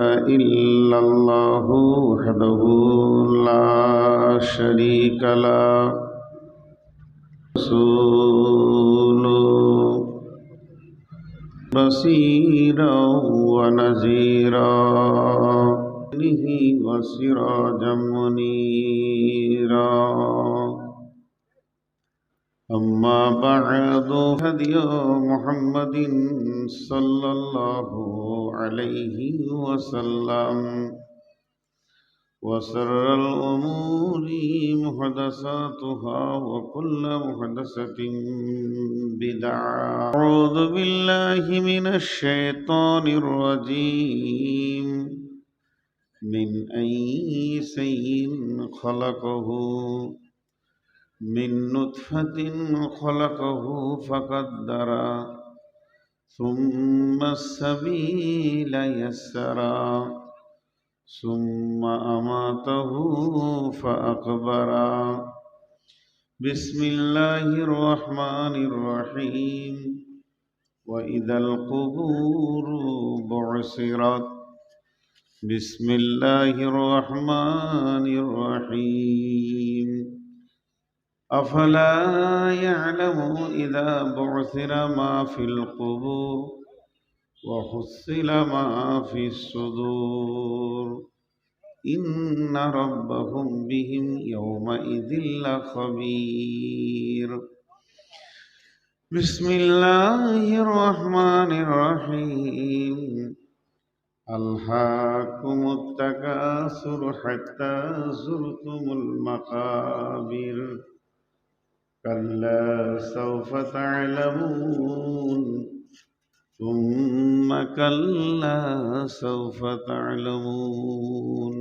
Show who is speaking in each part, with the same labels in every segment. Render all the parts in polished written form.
Speaker 1: إلا الله وحده لا شريك له رسول بصيرا ونذيرا به وسراجا منيرا أما بعد هدي محمد صلى الله عليه وسلم وشر الأمور محدثاتها وكل محدثة بدعة أعوذ بالله من الشيطان الرجيم من أي شيء خلقه من نطفة خلقه فقدر ثم السبيل يسرا ثم أماته فأقبرا بسم الله الرحمن الرحيم وإذا القبور بعثرت بسم الله الرحمن الرحيم أفلا يعلم إذا بعثر ما في القبور وحصل ما في الصدور إن ربهم بهم يومئذ لخبير بسم الله الرحمن الرحيم ألهاكم التكاثر حتى زرتم المقابر كلا سوف تعلمون ثم كلا سوف تعلمون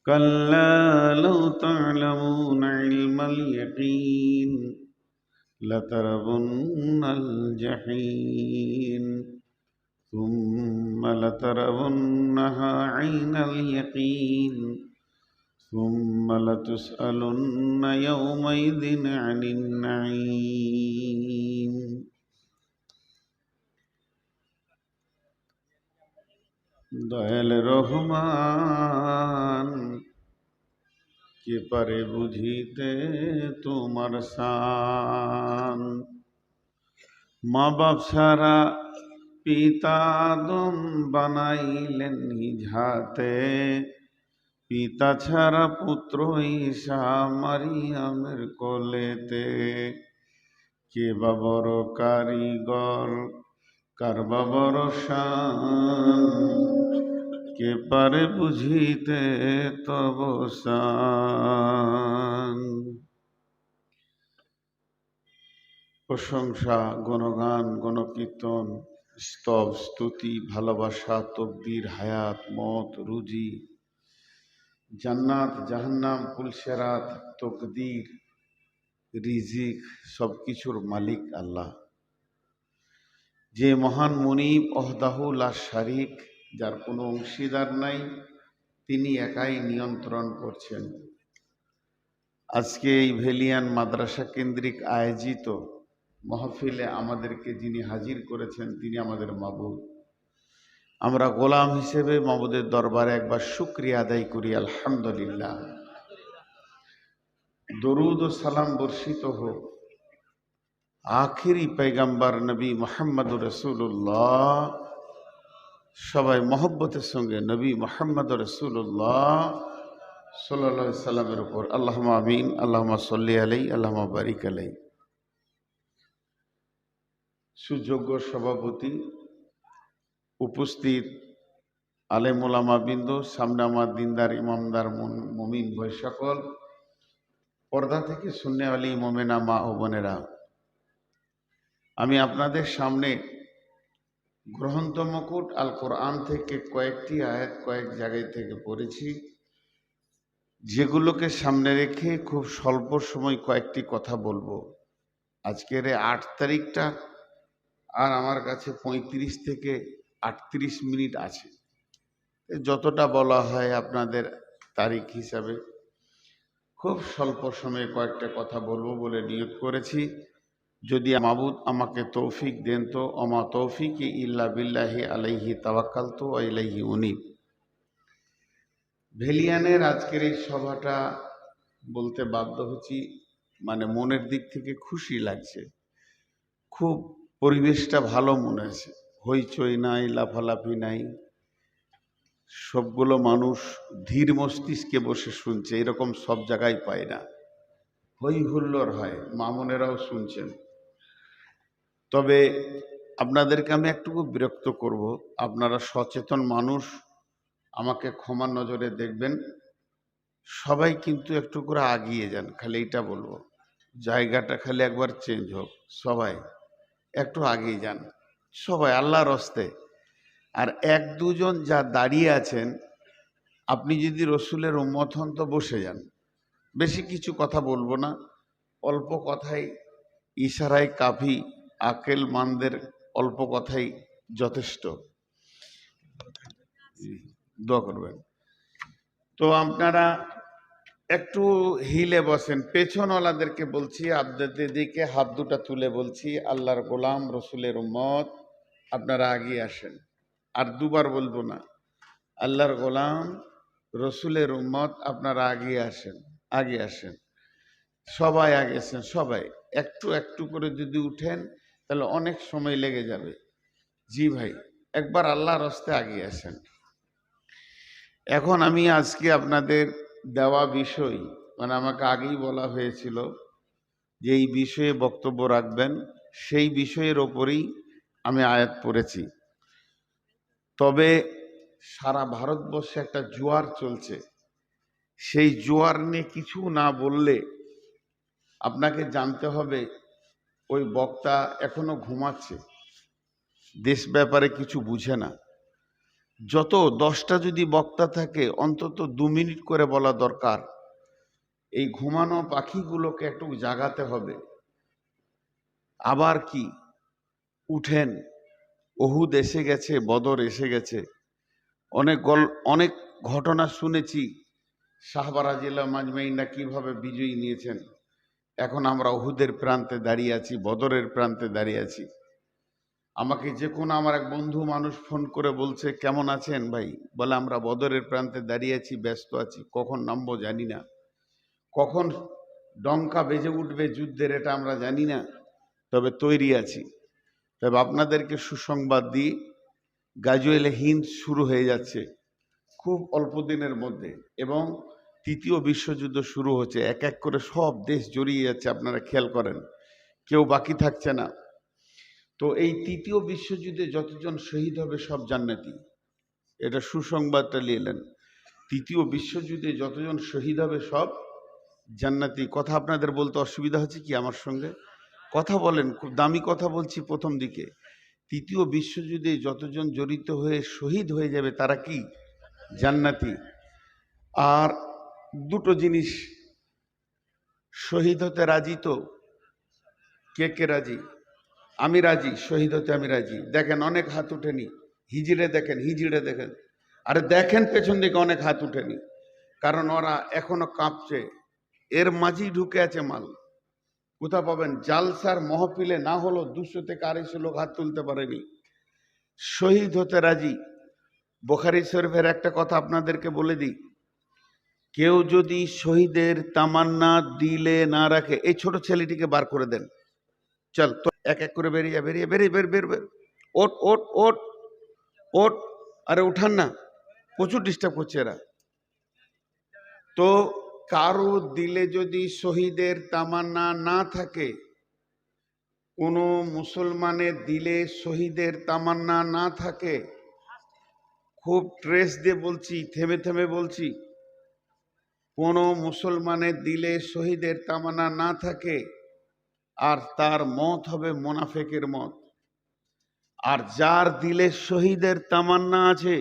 Speaker 1: كلا لو تعلمون علم اليقين لترون الجحيم ثم لترونها عين اليقين ثم لتسألن يومئذ عن النعيم দয়াল রহমান কে পারে বুঝিতে তোমার শান মা বাপ ছাড়া পিতা আদম বানাইলেন নিঝাতে পিতা ছাড়া পুত্র ঈসা মারিয়ামের কোলেতে কে বা বড় কারিগর কার বা বড় শান কে পারে বুঝিতে তব শান। প্রশংসা, গুণগান, গণকীর্তন, স্তব, স্তুতি, ভালোবাসা, তকদির, হায়াত, মত, রুজি, জান্নাত, জাহান্নাম, পুলসেরাত, তকদির, রিজিক সবকিছুর মালিক আল্লাহ, যে মহান মুনিব ওহদাহু লা শারিক, যার কোনো অংশীদার নাই, তিনি একাই নিয়ন্ত্রণ করছেন। আজকে এই ভেলিয়ান মাদ্রাসা কেন্দ্রিক আয়োজিত মাহফিলে আমাদেরকে যিনি হাজির করেছেন তিনি আমাদের মাবুদ। আমরা গোলাম হিসেবে মাবুদের দরবারে একবার শুকরিয়া আদায় করি, আলহামদুলিল্লাহ। দরুদ ও সালাম বর্ষিত হোক আখিরি পয়গম্বর নবী মুহাম্মদুর রাসূলুল্লাহ, সবাই মহব্বতের সঙ্গে নবী মুহাম্মদুর রাসূলুল্লাহ সাল্লাল্লাহু আলাইহি সাল্লামের উপর আল্লাহুম্মা আমিন, আল্লাহুম্মা সাল্লি আলাইহি, আল্লাহুম্মা বারিক আলাইহি। সুযোগ্য সভাপতি, উপস্থিত আলেম ওলামা বৃন্দ, সামনে আমার দিনদার ইমামদার মুমিন ভাই সকল, পর্দা থেকে সুন্নে আলী মোমেনা মা ও বোনেরা, আমি আপনাদের সামনে গ্রন্থ মুকুট আল কোরআন থেকে কয়েকটি আয়াত কয়েক জায়গায় থেকে পড়েছি, যেগুলোকে সামনে রেখে খুব স্বল্প সময় কয়েকটি কথা বলবো। আজকের 8 তারিখটা আর আমার কাছে 35 থেকে 38 মিনিট আছে, যতটা বলা হয় আপনাদের তারিখ হিসাবে খুব স্বল্প সময়ে কয়েকটা কথা বলবো বলে নিয়োগ করেছি। যদি মাবুদ আমাকে তৌফিক দেন তো অমা তৌফিক ইল্লা বিল্লাহি আলাইহি তাওয়াক্কালতু ওয়া ইলাইহি উনীব। ভেলিয়ানের আজকের এই সভাটা বলতে বাধ্য হচ্ছি, মানে মনের দিক থেকে খুশি লাগছে, খুব পরিবেশটা ভালো মনে হয়েছে, হইচই নাই, লাফালাফি নাই, সবগুলো মানুষ ধীর মস্তিষ্কে বসে শুনছে, এরকম সব জায়গায় পায় না, হই হুল্লোড় হয়, মামুনেরাও শুনছেন। তবে আপনাদেরকে আমি একটুকু বিরক্ত করব, আপনারা সচেতন মানুষ, আমাকে ক্ষমার নজরে দেখবেন। সবাই কিন্তু একটু করে আগিয়ে যান, খালি এইটা বলবো, জায়গাটা খালি একবার চেঞ্জ হোক, সবাই একটু আগিয়ে যান, সবাই আল্লাহর হস্তে। আর এক দুজন যা দাঁড়িয়ে আছেন, আপনি যদি রসুলের উম্মত হন তো বসে যান, বেশি কিছু কথা বলবো না, অল্প কথাই, ইশারায় কাফি, আকেল মানদের অল্প কথাই যথেষ্ট। দোয়া করবেন। তো আপনারা একটু হিলে বসেন, পেছনওয়ালাদেরকে বলছি, আপনাদের দিকে হাত দুটা তুলে বলছি, আল্লাহর গোলাম রসুলের উম্মত আপনারা আগিয়ে আসেন। আর দুবার বলবো না, আল্লাহর গোলাম রসুলের উম্মত আপনারা আগিয়ে আসেন, আগে আসেন, সবাই আগে আসেন, সবাই একটু একটু করে যদি উঠেন তাহলে অনেক সময় লেগে যাবে। জি ভাই, একবার আল্লাহর হস্তে আগিয়ে আসেন। এখন আমি আজকে আপনাদের দেওয়া বিষয়, মানে আমাকে আগেই বলা হয়েছিল যে এই বিষয়ে বক্তব্য রাখবেন, সেই বিষয়ের ওপরেই আমি আয়াত পড়েছি। তবে সারা ভারতবর্ষে একটা জোয়ার চলছে, সেই জোয়ার নিয়ে কিছু না বললে আপনাকে জানতে হবে ওই বক্তা এখনো ঘুমাচ্ছে, দেশ ব্যাপারে কিছু বুঝে না। যত 10টা যদি বক্তা থাকে অন্তত 2 মিনিট করে বলা দরকার, এই ঘুমানো পাখিগুলোকে একটু জাগাতে হবে। আবার কি উঠেন, ওহুদ এসে গেছে, বদর এসে গেছে, অনেক ঘটনা শুনেছি, সাহাবা রাদিয়াল্লাহু আজমাইনরা কিভাবে বিজয়ী নিয়েছেন। এখন আমরা ওহুদের প্রান্তে দাঁড়িয়ে আছি, বদরের প্রান্তে দাঁড়িয়ে আছি। আমাকে যে কোনো আমার এক বন্ধু মানুষ ফোন করে বলছে, কেমন আছেন ভাই? বলে আমরা বদরের প্রান্তে দাঁড়িয়ে আছি, ব্যস্ত আছি, কখন নামবো জানি না, কখন ডঙ্কা বেজে উঠবে যুদ্ধের এটা আমরা জানি না, তবে তৈরি আছি। তবে আপনাদেরকে সুসংবাদ দিই, গাজওয়েল হিন্দ শুরু হয়ে যাচ্ছে খুব অল্প দিনের মধ্যে, এবং 3য় বিশ্বযুদ্ধ শুরু হচ্ছে, এক এক করে সব দেশ জড়িয়ে যাচ্ছে, আপনারা খেয়াল করেন, কেউ বাকি থাকছে না। তো এই 3য় বিশ্বযুদ্ধে যতজন শহীদ হবে সব জান্নাতি, এটা সুসংবাদটা নিলেন। 3য় বিশ্বযুদ্ধে যতজন শহীদ হবে সব জান্নাতি। কথা আপনাদের বলতে অসুবিধা হচ্ছে কি? আমার সঙ্গে কথা বলেন, খুব দামি কথা বলছি প্রথম দিকে। 3য় বিশ্বযুদ্ধে যতজন জড়িত হয়ে শহীদ হয়ে যাবে তারা কি? জান্নাতি। আর দুটো জিনিস, শহীদ হতে রাজি তো? কে কে রাজি? আমি রাজি, শহীদ হতে আমি রাজি। দেখেন অনেক হাত উঠেনি, হিজড়ে দেখেন, হিজড়ে দেখেন, আরে দেখেন পেছন দিকে অনেক হাত উঠেনি, কারণ ওরা এখনো কাঁপছে, এর মাঝেই ঢুকে আছে মাল। কোথা পাবেন? জালসার মহফিলে না হলো 200 থেকে 250 লোক হাত তুলতে পারেনি। শহীদ হতে রাজি। বুখারী শরীফের একটা কথা আপনাদেরকে বলে দিই, কেউ যদি শহীদের তামান্না দিলে না রাখে, এই ছোট ছেলেটিকে বার করে দেন, চল তো, এক এক করে বেরিয়ে বেরিয়ে বেরিয়ে বের বের বের, ওট ওট ওট ওট, আরে উঠান না, প্রচুর ডিস্টার্ব করছে এরা। তো কারো দিলে যদি শহীদের তামান্না না থাকে, কোনো মুসলমানের দিলে শহীদের তামান্না না থাকে, খুব ট্রেস দিয়ে বলছি, থেমে থেমে বলছি, কোনো মুসলমানের দিলে শহীদের তামান্না না থাকে, আর তার মত হবে মুনাফিকের মত। আর যার দিলে শহীদের তামান্না আছে,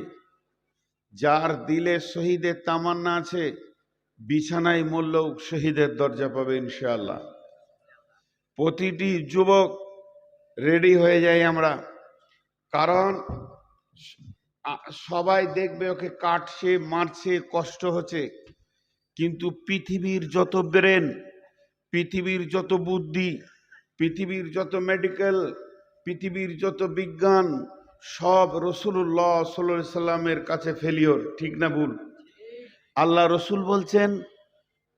Speaker 1: যার দিলে শহীদের তামান্না আছে, বিছানায় মরলেও শহীদের দরজা পাবে ইনশাআল্লাহ। প্রতিটি যুবক রেডি হয়ে যাই আমরা, কারণ সবাই দেখবে ওকে কাটছে, মারছে, কষ্ট হচ্ছে, কিন্তু পৃথিবীর যত ব্রেন, পৃথিবীর যত বুদ্ধি, পৃথিবীর যত মেডিকেল, পৃথিবীর যত বিজ্ঞান, সব রসুল্লাহ সাল্লাল্লাহু আলাইহি সাল্লামের কাছে ফেলিওর। ঠিক না ভুল? আল্লাহ রসুল বলছেন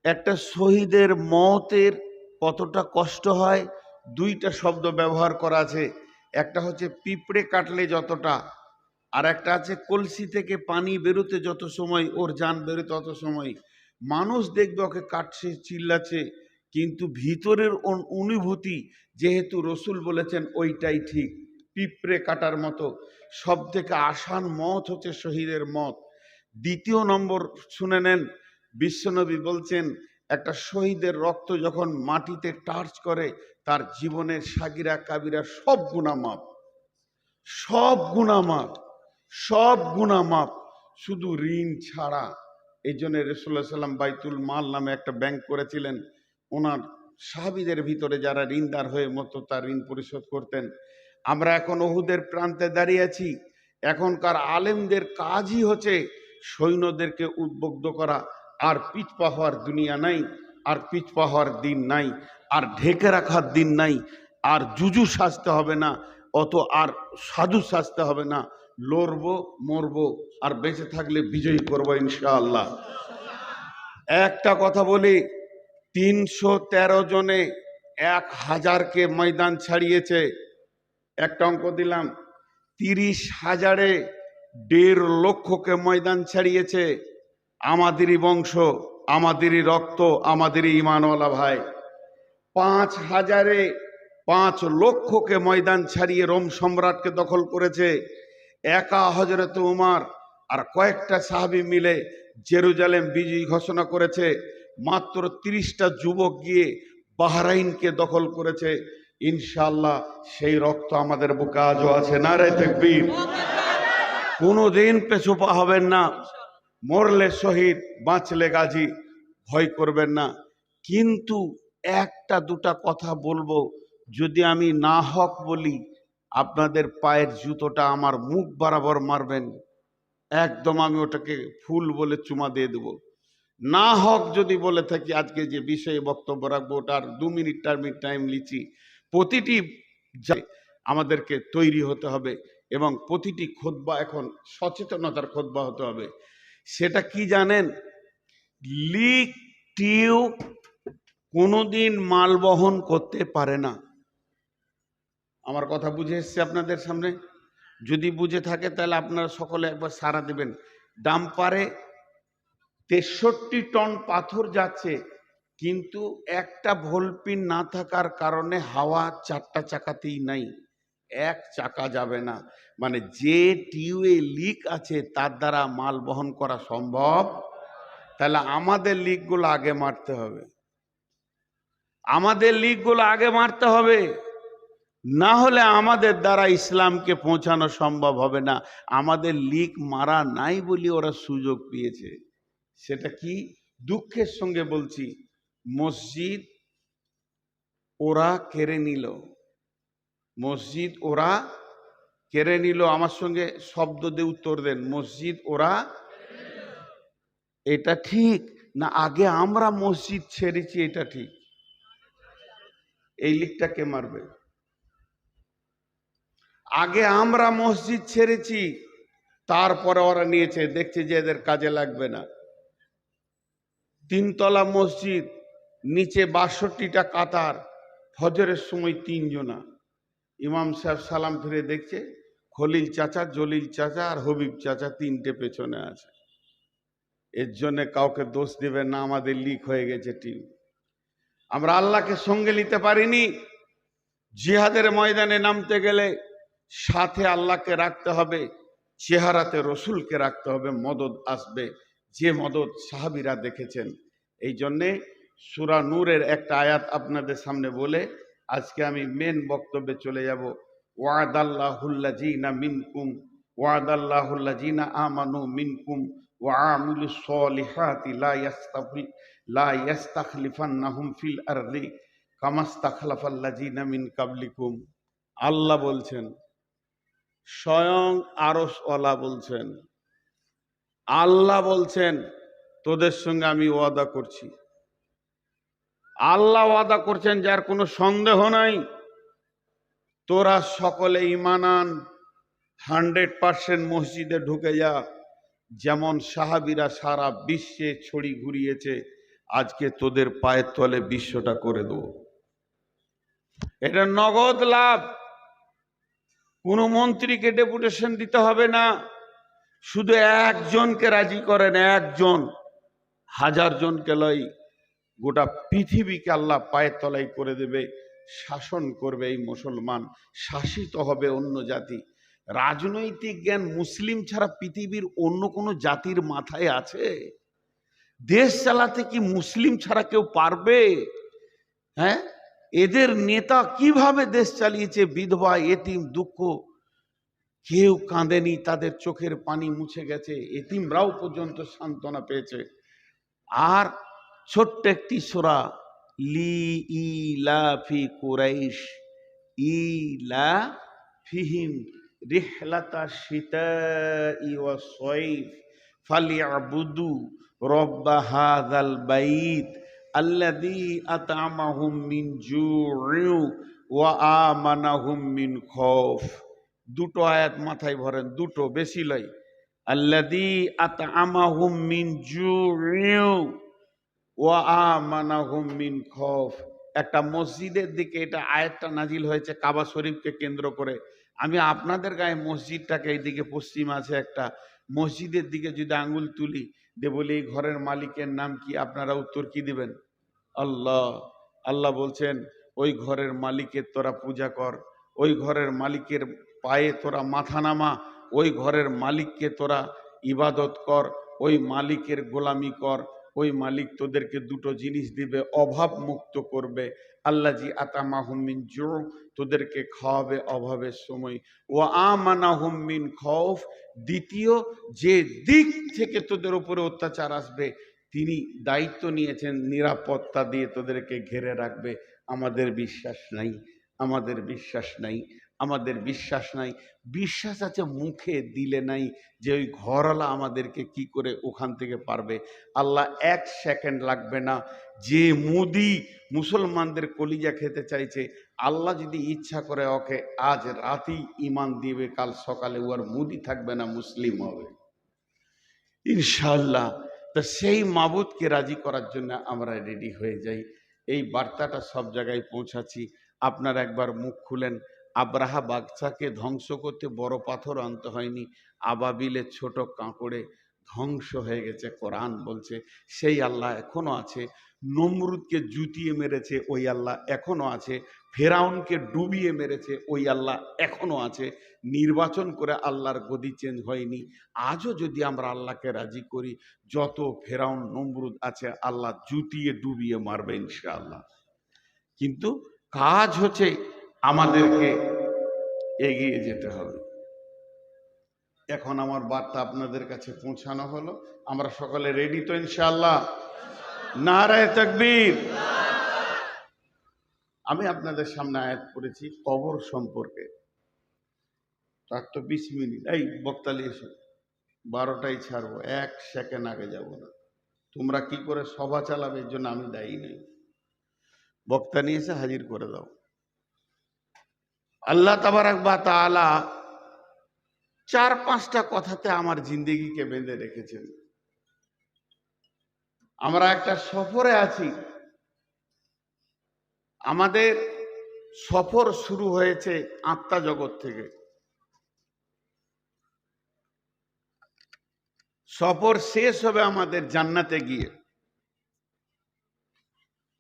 Speaker 1: একটা শহীদের মওতের কতটা কষ্ট হয়, দুইটা শব্দ ব্যবহার করা আছে। একটা হচ্ছে পিঁপড়ে কাটলে যতটা, আর একটা আছে কলসি থেকে পানি বেরোতে যত সময় ওর জান বেরোতে তত সময়। মানুষ দেখবে ওকে কাটছে, চিল্লাচ্ছে, কিন্তু ভিতরের অনুভূতি যেহেতু রসুল বলেছেন ওইটাই ঠিক, পিঁপড়ে কাটার মতো। সব থেকে আসান মত হচ্ছে শহীদের মত। দ্বিতীয় নম্বর শুনে নেন, বিশ্বনবী বলছেন একটা শহীদের রক্ত যখন মাটিতে টাচ করে তার জীবনের সাগিরা কাবিরা সব গুনাহ মাপ, সব গুনাহ মাপ, সব গুনাহ মাপ, শুধু ঋণ ছাড়া। এই জন্য রাসূলুল্লাহ সাল্লাম বাইতুল মাল নামে একটা ব্যাংক করেছিলেন। ওনার সাহাবীদের ভিতরে যারা ঋণদার হয়ে মতো তার ঋণ পরিশোধ করতেন। আমরা এখন উহুদের প্রান্তে দাঁড়িয়ে আছি। এখনকার আলেমদের কাজই হচ্ছে সৈন্যদেরকে উদ্বুদ্ধ করা। আর পিছপা হওয়ার দুনিয়া নাই, আর পিছপা হওয়ার দিন নাই, আর ঢেকে রাখার দিন নাই, আর জুজু সাজতে হবে না, অত আর সাধু সাজতে হবে না। লড়বো, মরবো, আর বেঁচে থাকলে বিজয়ী করবো ইনশাআল্লাহ। একটা কথা বলি, 313 জনে 1000কে ময়দান ছাড়িয়েছে। একটা অঙ্ক দিলাম, 30,000-এ 1.5 লক্ষকে ময়দান ছাড়িয়েছে। আমাদেরই বংশ, আমাদেরই রক্ত, আমাদেরই ইমানওয়ালা ভাই। 5,000-এ 5 লক্ষকে ময়দান ছাড়িয়ে রোম সম্রাটকে দখল করেছে। একা হযরত উমর আর কয়েকটা সাহাবী মিলে জেরুজালেম বিজয়ী ঘোষণা করেছে। মাত্র 30টা যুবক গিয়ে বাহরাইনকে দখল করেছে। ইনশাআল্লাহ সেই রক্ত আমাদের বুকে আজও আছে। নারে তাকবীর। কোনোদিন পেছপা হবেন না। মরলে শহীদ, বাঁচলে গাজী, ভয় করবেন না। কিন্তু একটা দুটা কথা বলবো, যদি আমি না হক বলি আপনাদের পায়ের জুতোটা আমার মুখ বরাবর মারবেন, একদম আমি ওটাকে ফুল বলে চুমা দিয়ে দেব। না হক যদি বলে থাকি, আজকে যে বিষয়ে বক্তব্য রাখবো ওটার 2 মিনিট টাইম লিচি। প্রতিটি আমাদেরকে তৈরি হতে হবে এবং প্রতিটি খুতবা এখন সচেতনতার খুতবা হতে হবে। সেটা কি জানেন? লিক টিউব কোনোদিন মাল বহন করতে পারে না। আমার কথা বুঝে এসছে আপনাদের সামনে? যদি বুঝে থাকে তাহলে আপনারা সকলে একবার সাড়া দেবেন। ডাম্পারে 63 টন পাথর যাচ্ছে, কিন্তু একটা ভোল্টপিন না থাকার কারণে হাওয়া 4টা চাকাতেই নাই, এক চাকা যাবে না। মানে যে টিউবে লিক আছে তার দ্বারা মাল বহন করা সম্ভব। তাহলে আমাদের লিকগুলো আগে মারতে হবে, আমাদের লিকগুলো আগে মারতে হবে, না হলে আমাদের দ্বারা ইসলামকে পৌঁছানো সম্ভব হবে না। আমাদের লিক মারা নাই বলি ওরা সুযোগ পেয়েছে। সেটা কি? দুঃখের সঙ্গে বলছি, মসজিদ ওরা কেড়ে নিল, মসজিদ ওরা কেড়ে নিল। আমার সঙ্গে শব্দ দিয়ে উত্তর দেন, মসজিদ ওরা। এটা ঠিক না আগে আমরা মসজিদ ছেড়েছি? এটা ঠিক। এই লিকটা কে মারবে? আগে আমরা মসজিদ ছেড়েছি, তারপরে ওরা নিয়েছে, দেখছে যে এদের কাজে লাগবে না। 3 তলা মসজিদ, নিচে 62টা কাতার, ফজরের সময় 3 জনা। ইমাম সাহেব সালাম ফিরে দেখছে খলিল চাচা, জলিল চাচা আর হবিব চাচা 3টে পেছনে আছে। এর জন্য কাউকে দোষ দেবেন না, আমাদের লিক হয়ে গেছে টিম। আমরা আল্লাহকে সঙ্গে নিতে পারিনি। জিহাদের ময়দানে নামতে গেলে সাথে আল্লাহকে রাখতে হবে, চেহারাতে রসুলকে রাখতে হবে, মদদ আসবে, যে মদদ সাহাবীরা দেখেছেন। এই জন্যে সূরা নূরের একটা আয়াত আপনাদের সামনে বলে আজকে আমি মেন বক্তব্যে চলে যাব। ওয়াদাল্লাহুল্লাযীনা মিনকুম, ওয়াদাল্লাহুল্লাযীনা আমানু মিনকুম ওয়া আমিলুস সলিহাতি লা ইস্তাখলিফান্নাহুম ফিল আরদি কামাস্তাখলাফাল্লাযীনা মিন কাবলিকুম। আল্লাহ বলছেন, স্বয়ং আরশওয়ালা বলছেন, আল্লাহ বলছেন তোদের সঙ্গে আমি ওয়াদা করছি, আল্লাহ ওয়াদা করছেন, যার কোনো সন্দেহ নাই, তোরা সকলে ঈমান আন, 100% মসজিদে ঢুকে যা। যেমন সাহাবীরা সারা বিশ্বে ছড়ি ঘুরিয়েছে, আজকে তোদের পায়ের তলে বিশ্বটা করে দেবো। এটা নগদ লাভ। কোনো মন্ত্রীকে ডেপুটেশন দিতে হবে না, শুধু একজনকে রাজি করেন, একজন, 1000 জনকে লয়, গোটা পৃথিবীকে আল্লাহ পায়ের তলায় করে দেবে। শাসন করবে এই মুসলমান, শাসিত হবে অন্য জাতি। রাজনৈতিক জ্ঞান মুসলিম ছাড়া পৃথিবীর অন্য কোনো জাতির মাথায় আছে? দেশ চালাতে কি মুসলিম ছাড়া কেউ পারবে? হ্যাঁ, এদের নেতা কিভাবে দেশ চালিয়েছে, বিধবা এতিম দুঃখ কেউ কাঁদেনি, তাদের চোখের পানি মুছে গেছে, এতিমরাও পর্যন্ত সান্ত্বনা পেয়েছে। আর ছোট্ট একটি সূরা, লি ইলাফি কুরাইশ ইলাফিহিম রিহলাতা শিতাই ওয়াস সাইফ ফালিয়াবুদু রব্ব হাযাল বাইত আল্লাযী আত'আমাহুম মিন জু'ইন ওয়া আমানাহুম মিন খাউফ। দুটো আয়াত মাথায় ভরেন, দুটো, বেশি লয়। আল্লাযী আত'আমাহুম মিন জু'ইন ওয়া আমানাহুম মিন খাউফ। একটা মসজিদের দিকে এটা আয়াতটা নাজিল হয়েছে কাবা শরীফকে কেন্দ্র করে। আমি আপনাদের গায়ে মসজিদটাকে, এইদিকে পশ্চিম আছে একটা মসজিদের দিকে যদি আঙ্গুল তুলি দে বলি এই ঘরের মালিকের নাম কি, আপনারা উত্তর কি দিবেন? আল্লাহ। আল্লাহ বলছেন ওই ঘরের মালিকের তোরা পূজা কর, ওই ঘরের মালিকের পায়ে তোরা মাথা নামা, ওই ঘরের মালিককে তোরা ইবাদত কর, ওই মালিকের গোলামি কর। ওই মালিক তোদেরকে দুটো জিনিস দিবে, অভাব মুক্ত করবে। আল্লাজি আতামাহুম মিন জু, তোদেরকে খাওয়াবে অভাবের সময়। ও আমানাহুম মিন খাউফ, দ্বিতীয় যে দিক থেকে তোদের উপরে অত্যাচার আসবে তিনি দায়িত্ব নিয়েছেন নিরাপত্তা দিয়ে তোদেরকে ঘিরে রাখবে। আমাদের বিশ্বাস নাই, আমাদের বিশ্বাস নাই, আমাদের বিশ্বাস নাই। বিশ্বাস আছে মুখে, দিলে নাই যে ওই ঘরওয়ালা আমাদেরকে কি করে ওখান থেকে পারবে। আল্লাহ 1 সেকেন্ড লাগবে না। যে মুদি মুসলমানদের কলিজা খেতে চাইছে, আল্লাহ যদি ইচ্ছা করে ওকে আজ রাতেই ঈমান দিবে, কাল সকালে ও আর মুদি থাকবে না, মুসলিম হবে ইনশাআল্লাহ। তা সেই মাবুদকে রাজি করার জন্য আমরা রেডি হয়ে যাই। এই বার্তাটা সব জায়গায় পৌঁছাচ্ছি। আপনারা একবার মুখ খুলেন। আব্রাহা বাদশাকে ধ্বংস করতে বড় পাথর আনতে হয়নি, আবাবিলের ছোট কাঁকড়ে ধ্বংস হয়ে গেছে। কোরআন বলছে সেই আল্লাহ এখনো আছে। নমরুদকে জুতিয়ে মেরেছে, ওই আল্লাহ এখনো আছে। ফেরাউনকে ডুবিয়ে মেরেছে, ওই আল্লাহ এখনো আছে। নির্বাচন করে আল্লাহর গদি চেঞ্জ হয়নি। আজও যদি আমরা আল্লাহকে রাজি করি, যত ফেরাউন নমরুদ আছে আল্লাহ জুতিয়ে ডুবিয়ে মারবে ইনশাআল্লাহ। কিন্তু কাজ হচ্ছে আমাদেরকে এগিয়ে যেতে হবে। এখন আমার বার্তা আপনাদের কাছে পৌঁছানো হলো। আমরা সকলে রেডি তো ইনশাআল্লাহ? নারায়ে তাকবীর। আমি আপনাদের সামনে আয়াত পড়েছি কবর সম্পর্কে। তার তো 20 মিনিট। এই বক্তালি এসো, 12টায় ছাড়বো, 1 সেকেন্ড আগে যাব না। তোমরা কি করে সভা চালাবে এর জন্য আমি দায়ী নই। বক্তা নিয়ে এসে হাজির করে দাও। আল্লাহ তাবারাক ওয়া তাআলা 4-5টা কথাতে আমার জিন্দেগিকে বেঁধে রেখেছেন। আমরা একটা সফরে আছি। আমাদের সফর শুরু হয়েছে আত্মা জগৎ থেকে। সফর শেষ হবে আমাদের জান্নাতে গিয়ে।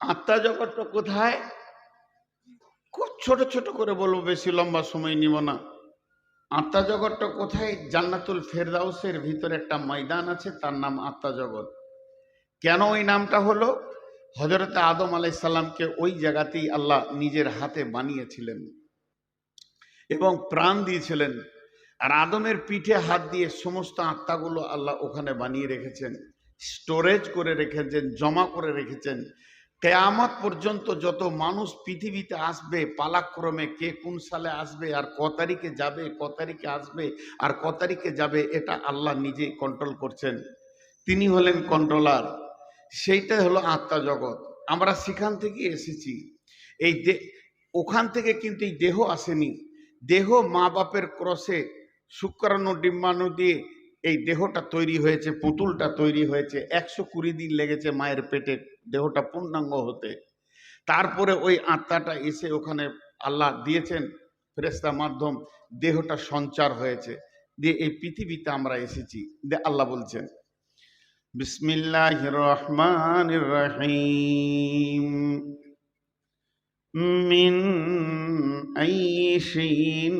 Speaker 1: আত্মা জগৎটা কোথায়? খুব ছোট ছোট করে বলবো, বেশি লম্বা সময় নিব না। আত্মা জগৎটা কোথায়? জান্নাতুল ফেরদাউসের ভিতরে একটা ময়দান আছে, তার নাম আত্মা জগৎ। কেন ওই নামটা হলো? হযরত আদম আলাইহিস সালামকে ওই জায়গাতেই আল্লাহ নিজের হাতে বানিয়েছিলেন এবং প্রাণ দিয়েছিলেন। আর আদমের পিঠে হাত দিয়ে সমস্ত আত্মাগুলো আল্লাহ ওখানে বানিয়ে রেখেছেন, স্টোরেজ করে রেখেছেন, জমা করে রেখেছেন। কিয়ামত পর্যন্ত যত মানুষ পৃথিবীতে আসবে পালাক্রমে, কে কোন সালে আসবে আর ক তারিখে যাবে, ক তারিখে আসবে আর ক তারিখে যাবে, এটা আল্লাহ নিজেই কন্ট্রোল করছেন। তিনি হলেন কন্ট্রোলার। সেইটাই হলো আত্মা জগৎ। আমরা সেখান থেকে এসেছি। এই ওখান থেকে কিন্তু এই দেহ আসেনি। দেহ মা বাপের ক্রসে শুক্রাণু ডিম্বাণু দিয়ে এই দেহটা তৈরি হয়েছে, পুতুলটা তৈরি হয়েছে। 120 দিন লেগেছে মায়ের পেটে দেহটা পূর্ণাঙ্গ হতে। তারপরে ওই আত্মাটা এসে ওখানে আল্লাহ দিয়েছেন ফেরেশতা মাধ্যম, দেহটা সঞ্চার হয়েছে, দিয়ে এই পৃথিবীতে আমরা এসেছি। আল্লাহ বলছেন বিসমিল্লাহির রহমানির রহিম মিন আইয়ি শাইইন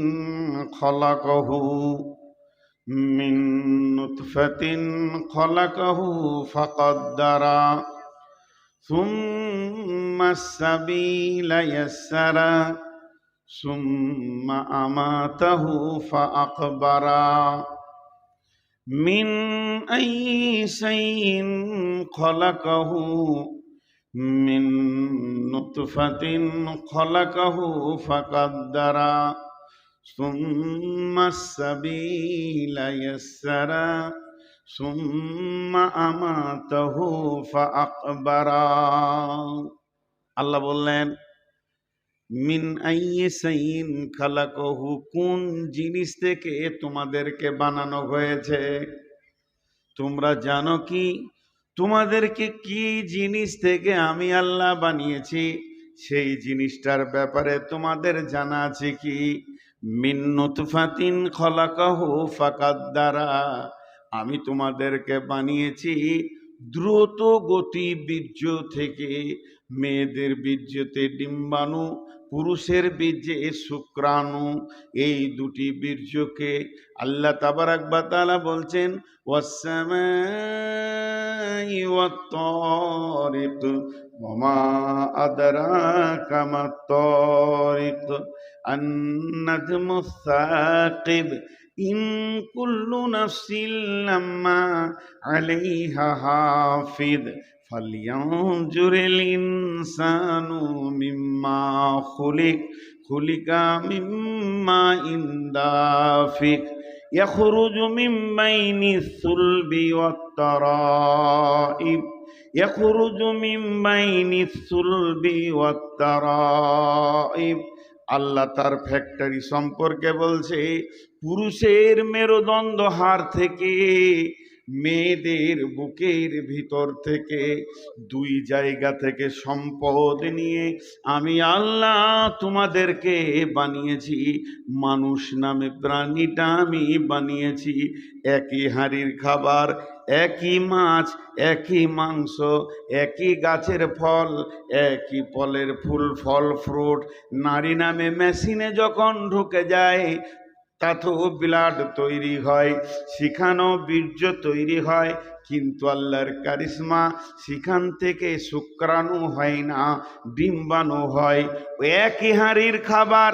Speaker 1: খলাকাহু মিন নুতফাতিন খলাকাহু ফাকাদ্দারা সুম্মা সাবিলা ইয়াসসারা সুম্মা আমাতাহু ফাআকবারা মিন আইয়ি শাইইন খলাকাহু মিন নুতফাতিন খলাকাহু ফাকাদ্দারা সুম্মা সাবিলা ইয়াসসারা সুম্মা আমাতাহু ফাআকবারা। আল্লাহ বললেন মিন আইয়ি শাইইন খালাকাহু, কোন জিনিস থেকে তোমাদেরকে বানানো হয়েছে। তোমরা জানো কি তোমাদেরকে কি জিনিস থেকে আমি আল্লাহ বানিয়েছি? সেই জিনিসটার ব্যাপারে তোমাদের জানা আছে কি? মিন নুতফাতিন খলাকাহু ফাকাদ্দারা, আমি তোমাদেরকে বানিয়েছি দ্রুত গতি বীর্য থেকে। মেয়েদের বীর্যতে ডিম্বাণু, পুরুষের বীর্যে শুক্রাণু, এই দুটি বীর্যকে আল্লাহ তাবারাক ওয়া তাআলা বলছেন ওয়াস-সামাই ওয়াত-তারিক ওয়া মা আদরাকা মাত-তারিক আন-নাজমুস সাকিব ইন কুল্লু নাফসিন লাম্মা আলাইহা হাফিজ ফালইয়ানজুরিল ইনসানু মিম্মা খুলিকা মিম্মা ইনদাফিক ইয়াখরুজু মিন বাইনিস সুলবি ওয়াত তারাইব ইয়াখরুজু মিন বাইনিস সুলবি ওয়াত তারাইব। আল্লাহ তার ফ্যাক্টরি সম্পর্কে বলছে, পুরুষের মেরুদণ্ড হাড় থেকে, মেয়েদের বুকের ভিতর থেকে, দুই জায়গা থেকে সম্পদ নিয়ে আমি আল্লাহ তোমাদেরকে বানিয়েছি। মানুষ নামে প্রাণীটা আমি বানিয়েছি। একই হাঁড়ির খাবার, একই মাছ, একই মাংস, একই গাছের ফল, একই ফলের ফুল ফল ফ্রুট নারী নামে মেশিনে যখন ঢুকে যায় তাতেও ব্লাড তৈরি হয়, সেখানেও বীর্য তৈরি হয়, কিন্তু আল্লাহর কারিশমা, সেখান থেকে শুক্রাণু হয় না, ডিম্বাণু হয়। একই হাঁড়ির খাবার,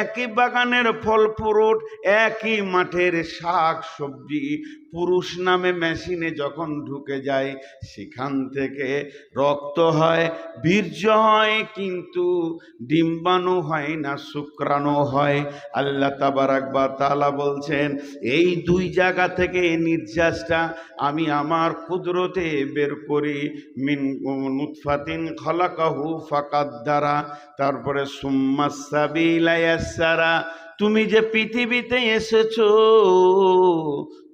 Speaker 1: একই বাগানের ফল ফ্রুট, একই মাঠের শাক সবজি পুরুষ নামে মেশিনে যখন ঢুকে যায় সেখান থেকে রক্ত হয়, বীর্য হয়, কিন্তু ডিম্বাণু হয় না, শুক্রাণু হয়। আল্লাহ তাবারাক ওয়া তাআলা বলছেন এই দুই জায়গা থেকে নির্যাসটা আমি আমার কুদরতে বের করি। মিন নুতফাতিন খলাকাহু ফাকাদ্দারা, তারপরে সুম্মা সাবিলা ইয়াসসারা। তুমি যে পৃথিবীতে এসেছো,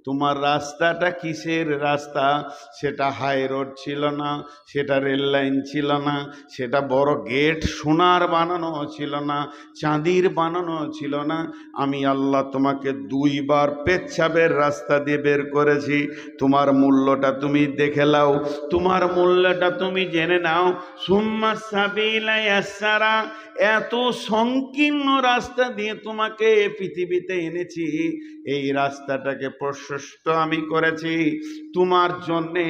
Speaker 1: তোমার রাস্তাটা কিসের রাস্তা? সেটা হাই রোড ছিল না, সেটা রেল লাইন ছিল না, সেটা বড় গেট সোনার বানানো ছিল না, চাঁদির বানানো ছিল না। আমি আল্লাহ তোমাকে দুইবার পেচ্ছাবের রাস্তা দিয়ে বের করেছি। তোমার মূল্যটা তুমি দেখে নাও, তোমার মূল্যটা তুমি জেনে নাও। সুম্মা সাবিলা ইয়াসসারা, এত সংকীর্ণ রাস্তা দিয়ে তোমাকে পৃথিবীতে এনেছি, এই রাস্তাটাকে প্রশস্ত আমি করেছি তোমার জন্যে।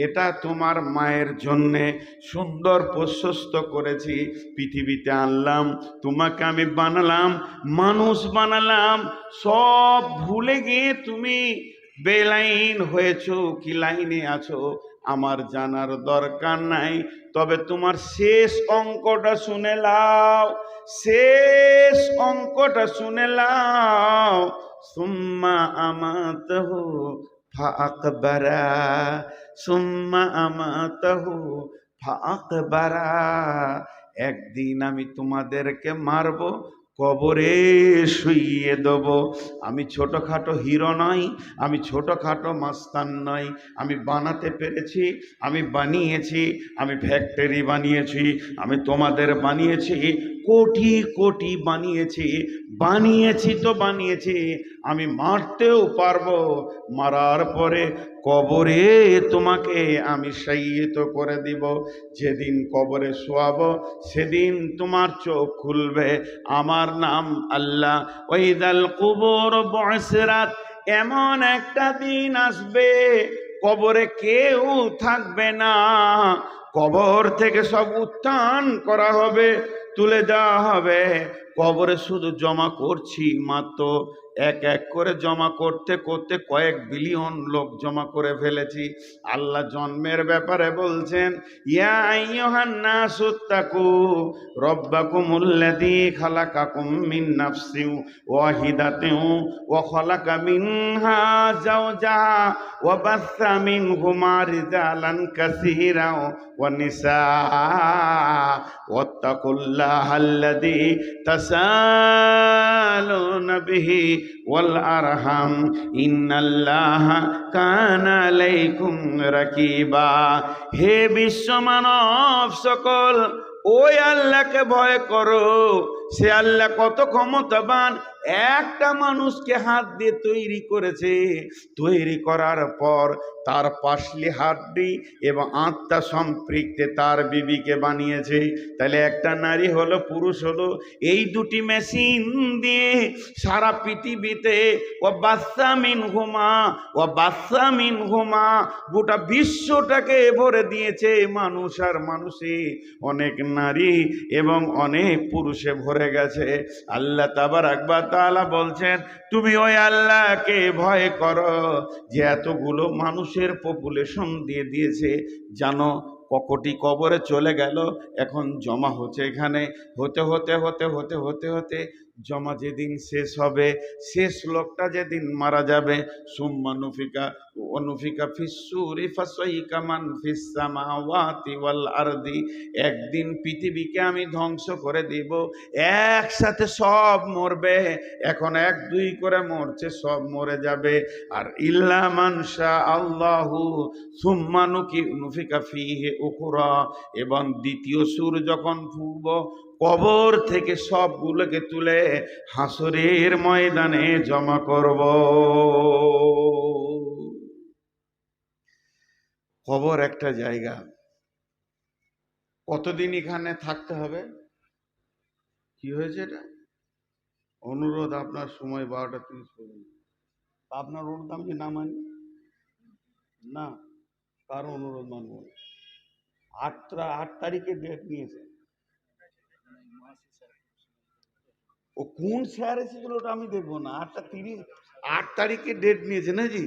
Speaker 1: এটা তোমার মায়ের জন্যে সুন্দর প্রশস্ত করেছি, পৃথিবীতে আনলাম, তোমাকে আমি বানালাম, মানুষ বানালাম। সব ভুলে গিয়ে তুমি বেলাইন হয়েছো কি লাইনে আছো আমার জানার দরকার নাই। তবে তোমার শেষ অঙ্কটা শুনে লাও, শেষ অঙ্কটা শুনে লাও। সুম্মা আমাতাহু ফাআকবারা, সুম্মা আমাতাহু ফাআকবারা, একদিন আমি তোমাদেরকে মারব, কবরে শুইয়ে দেব। আমি ছোটখাটো হিরো নই, আমি ছোটখাটো মাস্তান নই। আমি বানাতে পেরেছি, আমি বানিয়েছি, আমি ফ্যাক্টরি বানিয়েছি, আমি তোমাদের বানিয়েছি, কোটি কোটি বানিয়েছি। বানিয়েছি তো বানিয়েছি, আমি মারতেও পারবো। মারার পরে কবরে তোমাকে আমি শায়িত করে দিব। যেদিন কবরে শোয়াবো সেদিন তোমার চোখ খুলবে, আমার নাম আল্লাহ। ওয়াইদাল কুবুর বুসরাত, এমন একটা দিন আসবে কবরে কেউ থাকবে না। কবর থেকে সব উত্থান করা হবে, তুলে দেওয়া হবে। কবরে শুধু জমা করছি মাত্র, এক এক করে জমা করতে করতে কয়েক বিলিয়ন লোক জমা করে ফেলেছি। আল্লাহ জন্মের ব্যাপারে বলছেন, ইয়া আইয়ুহান নাসুত্তাকু রব্বাকুমুল্লাযী খালাকাকুম মিন নাফসিন ওয়াহিদাতিন ওয়া খালাকা মিনহা যাওজাহা ওয়া বাসসা মিনহুমা রিজালান কাসীরান ওয়া নিসা ওয়াত্তাকুল্লাহাল্লাযী তাসালুনা বিহি ওয়াল আরহাম ইন্নাল্লাহা কানা আলাইকুম রাকিবা। হে বিশ্ব মানব সকল, ওই আল্লাহকে ভয় করো। সে আল্লাহ কত ক্ষমতাবান। একটা মানুষকে হাত দিয়ে তৈরি করেছে, তৈরি করার পর তার পাশলি হাড্ডি এবং আত্মা সম্পৃক্তে তার বিবিকে বানিয়েছে। তাহলে একটা নারী হলো, পুরুষ হলো, এই দুটি মেশিন দিয়ে সারা পৃথিবীতে ও বাচ্চা মিন হুমা গোটা বিশ্বটাকে ভরে দিয়েছে মানুষ আর মানুষে। অনেক নারী এবং অনেক পুরুষে ভরে গেছে। আল্লাহ তাবারাক ওয়া তাআলা বলছেন, তুমি ওই আল্লাহকে ভয় করো যে এতগুলো মানুষের পপুলেশন দিয়ে দিয়েছে। জানো ককটি কবরে চলে গেল, এখন জমা হচ্ছে এখানে। হতে হতে হতে হতে হতে হতে জমা যেদিন শেষ হবে, শেষ লোকটা যেদিন মারা যাবে, সুম্মা নুফিকা অনুফিকা ফিসসুরি ফাসাইকা মান ফিস সামাওয়াতি ওয়াল আরদি, একদিন পৃথিবীকে আমি ধ্বংস করে দিব। একসাথে সব মরবে, এখন এক দুই করে মরছে, সব মরে যাবে। আর ইল্লা মান শা আল্লাহু সুম্মা নুফিকা ফিহি উখরা, এবং দ্বিতীয় সুর যখন ফুঁকব, কবর থেকে সবগুলোকে তুলে হাসরের ময়দানে জমা করব। কবর একটা জায়গা, কতদিন এখানে থাকতে হবে? কি হয়েছে এটা? অনুরোধ, আপনার সময় 12:30 পর্যন্ত। আপনার অনুরোধ আমি না মানি না, কার অনুরোধ মানব? 8 তারিখে ডেট নিয়েছে। ও কোন স্যার এসেছিল ওটা আমি দেখবো না। 8:30, 8 তারিখে ডেট নিয়েছে না জি?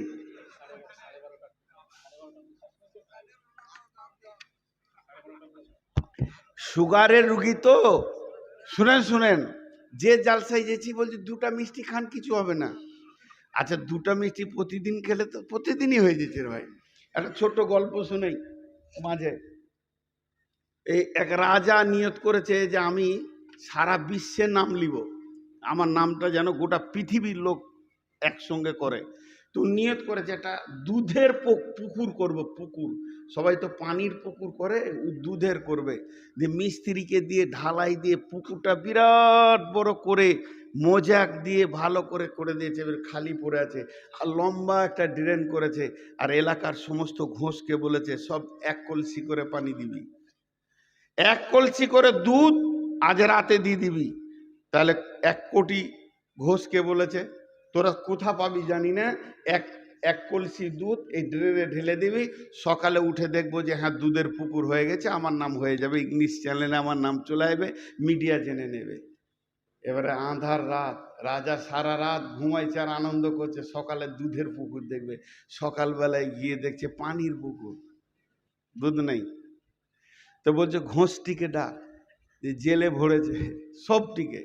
Speaker 1: সুগারের রুগী তো, শুনেন শুনেন, যে জালসায় যেছি বলছি 2টা মিষ্টি খান, কিছু হবে না। আচ্ছা 2টা মিষ্টি প্রতিদিন খেলে তো প্রতিদিনই হয়ে যেছে ভাই। একটা ছোট্ট গল্প শুনেই মাঝে। এই এক রাজা নিয়ত করেছে যে আমি সারা বিশ্বের নাম লিব, আমার নামটা যেন গোটা পৃথিবীর লোক একসঙ্গে করে। তো নিয়ত করেছে একটা দুধের পুকুর করব। পুকুর, সবাই তো পানির পুকুর করে, ও দুধের করবে। যে মিস্ত্রিকে দিয়ে ঢালাই দিয়ে পুকুরটা বিরাট বড় করে মোজাক দিয়ে ভালো করে করে দিয়েছে, এবার খালি পড়ে আছে। আর লম্বা একটা ড্রেন করেছে, আর এলাকার সমস্ত ঘোষকে বলেছে সব 1 কলসি করে পানি দিবি, 1 কলসি করে দুধ আজ রাতে দিয়ে দিবি। তাহলে 1 কোটি ঘোষকে বলেছে, তোরা কোথা পাবি জানি না, এক কলসি দুধ এই ড্রেনে ঢেলে দিবি, সকালে উঠে দেখবো যে হ্যাঁ দুধের পুকুর হয়ে গেছে, আমার নাম হয়ে যাবে, ইংলিশ চ্যানেলে আমার নাম চলে আসবে, মিডিয়া জেনে নেবে। এবারে আঁধার রাত, রাজা সারা রাত ঘুমাইছে আর আনন্দ করছে, সকালে দুধের পুকুর দেখবে। সকালবেলায় গিয়ে দেখছে পানির পুকুর, দুধ নেই। তো বলছে ঘোষটিকে ডাক, যে জেলে ভরেছে সবটিকে,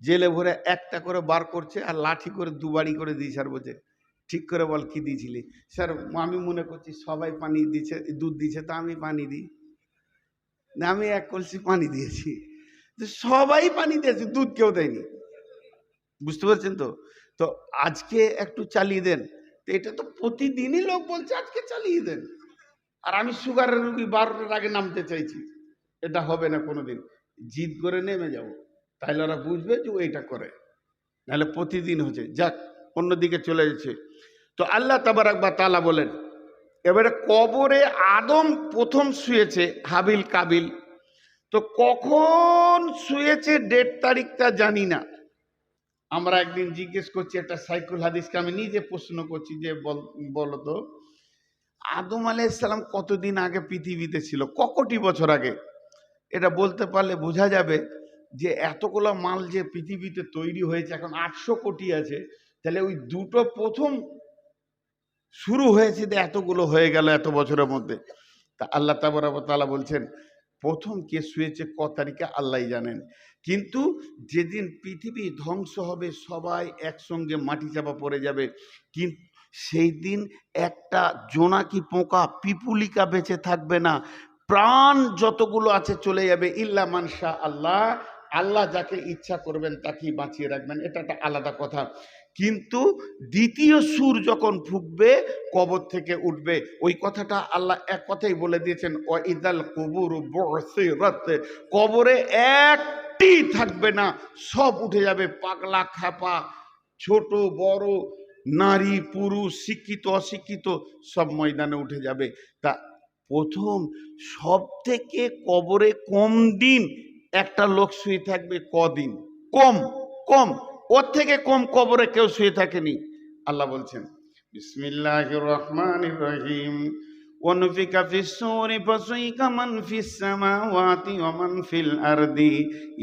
Speaker 1: জেলে ভরে একটা করে বার করছে আর লাঠি করে 2 বাড়ি করে দিয়েছে। আর বলছে ঠিক করে বল কি দিয়েছিলি? স্যার আমি মনে করছি সবাই পানি দিচ্ছে, দুধ দিচ্ছে, তা আমি পানি দিই। না আমি এক কলসি পানি দিয়েছি, সবাই পানি দিয়েছে, দুধ কেউ দেয়নি। বুঝতে পারছেন তো? তো আজকে একটু চালিয়ে দেন। তো এটা তো প্রতিদিনই লোক বলছে আজকে চালিয়ে দেন, আর আমি সুগারের রুগী 12টার আগে নামতে চাইছি। এটা হবে না কোনোদিন। জিদ করে নেমে যাব, তাইলে ওরা বুঝবে যে ও এটা করে, নাহলে প্রতিদিন হচ্ছে। যাক, অন্যদিকে চলে যাচ্ছে। তো আল্লাহ তাবারাক ওয়া তাআলা বলেন, এবারে কবরে আদম প্রথম শুয়েছে, হাবিল কাবিল। তো কখন শুয়েছে ডেট তারিখটা জানি না। আমরা একদিন জিজ্ঞেস করছি একটা সাইকুল হাদিসকে, আমি নিজে প্রশ্ন করছি যে বলতো আদম আলাইহিস সালাম কতদিন আগে পৃথিবীতে ছিল, কতটি বছর আগে? এটা বলতে পারলে বোঝা যাবে যে এতগুলো মাল যে পৃথিবীতে তৈরি হয়েছে, এখন 800 কোটি আছে, তাহলে ওই দুটো প্রথম শুরু হয়েছে, এতগুলো হয়ে গেল এত বছরের মধ্যে। তা আল্লাহ তাবারক ওয়া তাআলা বলছেন প্রথম কে শুয়েছে ক তারিখে আল্লাহই জানেন। কিন্তু যেদিন পৃথিবী ধ্বংস হবে, সবাই একসঙ্গে মাটি চাপা পড়ে যাবে, কিন্তু সেই দিন একটা জোনাকি পোকা পিপুলিকা বেঁচে থাকবে না, প্রাণ যতগুলো আছে চলে যাবে। ইল্লা মানশা আল্লাহ, আল্লাহ যাকে ইচ্ছা করবেন তাকেই বাঁচিয়ে রাখবেন, এটা একটা আলাদা কথা। কিন্তু দ্বিতীয় সুর যখন ফুঁকবে কবর থেকে উঠবে, ওই কথাটা আল্লাহ এক কথাই বলে দিয়েছেন, ও ইদাল কুবুর বুসিরাত, কবরে একটি থাকবে না, সব উঠে যাবে। পাগলা খাপা, ছোট বড়, নারী পুরুষ, শিক্ষিত অশিক্ষিত, সব ময়দানে উঠে যাবে। তা প্রথম সব থেকে কবরে কম দিন একটা লোক শুয়ে থাকবে, কদিন? কম, কম, ওর থেকে কম কবরে কেউ শুয়ে থাকেনি। আল্লাহ বলছেন বিসমিল্লাহির রহমানির রহিম, ওয়ানফিকা ফিস-সূরি ফাসঈকা মান ফিস-সামাওয়াতি ওয়া মান ফিল আরদি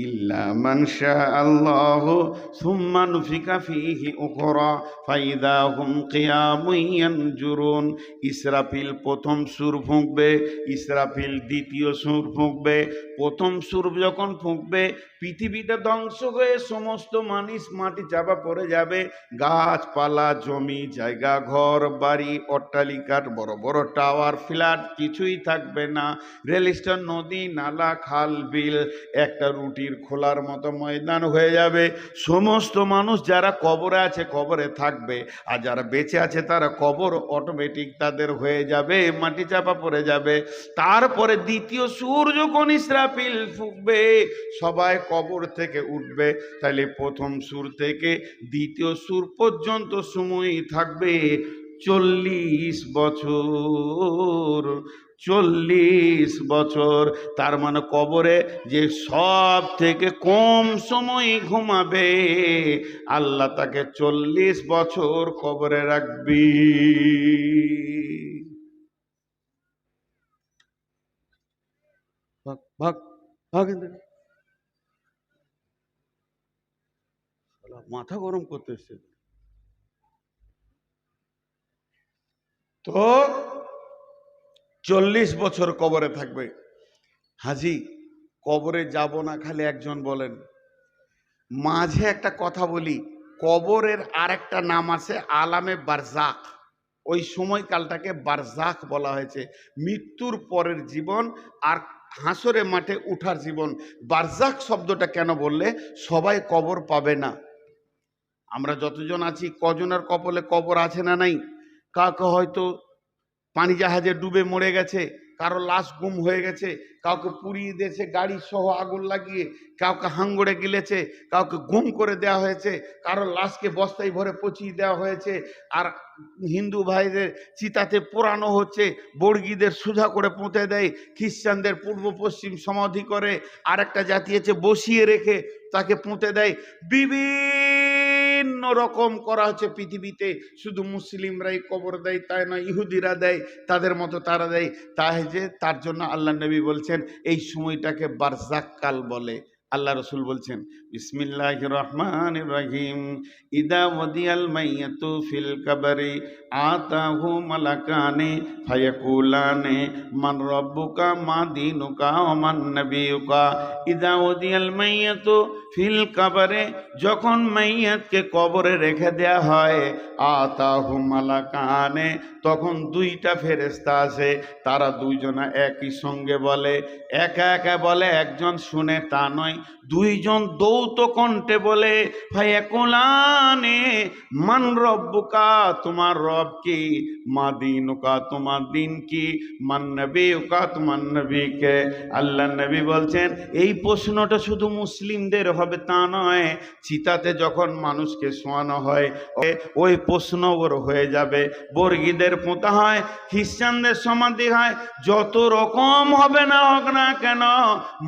Speaker 1: ইল্লা মান শাআল্লাহু সুম্মা নুফিকা ফীহি উখরা ফাইদা হুম কিয়ামুন ইয়ানজুরুন। ইসরাফিল প্রথম সুর ফুঁকবে, ইসরাফিল দ্বিতীয় সুর ফুঁকবে। প্রথম সুর যখন ফুঁকবে পৃথিবীটা ধ্বংস হয়ে সমস্ত মানুষ মাটি চাপা পড়ে যাবে, গাছপালা, জমি জায়গা, ঘর বাড়ি, অট্টালিকার বড় বড় টাওয়ার, ফ্ল্যাট কিছুই থাকবে না। রেল স্টেশন, নদী নালা, খাল বিল একটা রুটির খোলার মতো ময়দান হয়ে যাবে। সমস্ত মানুষ যারা কবরে আছে কবরে থাকবে, আর যারা বেঁচে আছে তারা কবর অটোমেটিক তাদের হয়ে যাবে, মাটি চাপা পড়ে যাবে। তারপরে দ্বিতীয় সুর যখন ইসরাফিল ফুঁকবে সবাই কবর থেকে উঠবে, তাহলে প্রথম সুর থেকে দ্বিতীয় সুর পর্যন্ত সময় থাকবে 40 বছর। 40 বছর, তার মানে কবরে যে সব থেকে কম সময় ঘুমাবে আল্লাহ তাকে 40 বছর কবরে রাখবি। ভাগ ভাগ ভাগ, মাথা গরম করতেছে। তো 40 বছর কবরে থাকবে। হাজি কবরে যাব না, খালি একজন বলেন। মাঝে একটা কথা বলি, কবরের আরেকটা নাম আছে আলামে বারজাক। ওই সময়কালটাকে বারজাক বলা হয়েছে, মৃত্যুর পরের জীবন আর হাসরে মাঠে উঠার জীবন। বারজাক শব্দটা কেন বললে, সবাই কবর পাবে না। আমরা যতজন আছি কজনের কপালে কবর আছে না নাই? কাউকে হয়তো পানি জাহাজে ডুবে মরে গেছে, কারো লাশ গুম হয়ে গেছে, কাউকে পুড়িয়ে দিয়েছে গাড়ি সহ আগুন লাগিয়ে, কাউকে হাঙ্গড়ে গিলেছে, কাউকে গুম করে দেওয়া হয়েছে, কারো লাশকে বস্তায় ভরে পচিয়ে দেওয়া হয়েছে, আর হিন্দু ভাইদের চিতাতে পোড়ানো হচ্ছে, বর্গীদের সোজা করে পুঁতে দেয়, খ্রিস্টানদের পূর্ব পশ্চিম সমাধি করে, আর একটা জাতি আছে বসিয়ে রেখে তাকে পুঁতে দেয়। বিভিন্ন রকম করা হচ্ছে পৃথিবীতে। শুধু মুসলিমরাই কবর দেয় তাই নয়, ইহুদিরা দেয়, তাদের মতো তারা দেয়। তাই যে তার জন্য আল্লাহ নবী বলছেন এই সময়টাকে বারজাক কাল বলে। আল্লাহ রসুল বলছেন বিসমিল্লাহির রহমানির রহিম। ইদা ওয়াদিয়াল মাইয়াতু ফিল কবরি আতাহু মালাকানি ফায়াকুলানি মান রাব্বুকা মা দীনুকা ওয়া মান নবিয়ুকা। ইদা ওয়াদিয়াল মাইয়াতু ফিল কবরে, যখন মাইয়াতকে কবরে রেখে দেয়া হয়, আতাহু মালাকানে, তখন দুইটা ফেরেশতা আসে। তারা দুইজনা একই সঙ্গে বলে, একা একা বলে, একজন শুনে তা নয়, দুইজন দৌত কণ্ঠে বলে, ফায়াকুলানে মান রব্বুকা, তোমার রব কি, মা দীনুকা, তোমার দিন কি, মান নবিয়ুকা, তোমার নবীকে। আল্লাহ নবী বলছেন এই প্রশ্নটা শুধু মুসলিমদের হবে তা নয়, চিতাতে যখন মানুষকে শোয়ানো হয় ওই প্রশ্ন ওর হয়ে যাবে। বর্গীদের পোঁতা হয়, খ্রিস্টানদের সমাধি হয়, যত রকম হবে না হোক না কেন,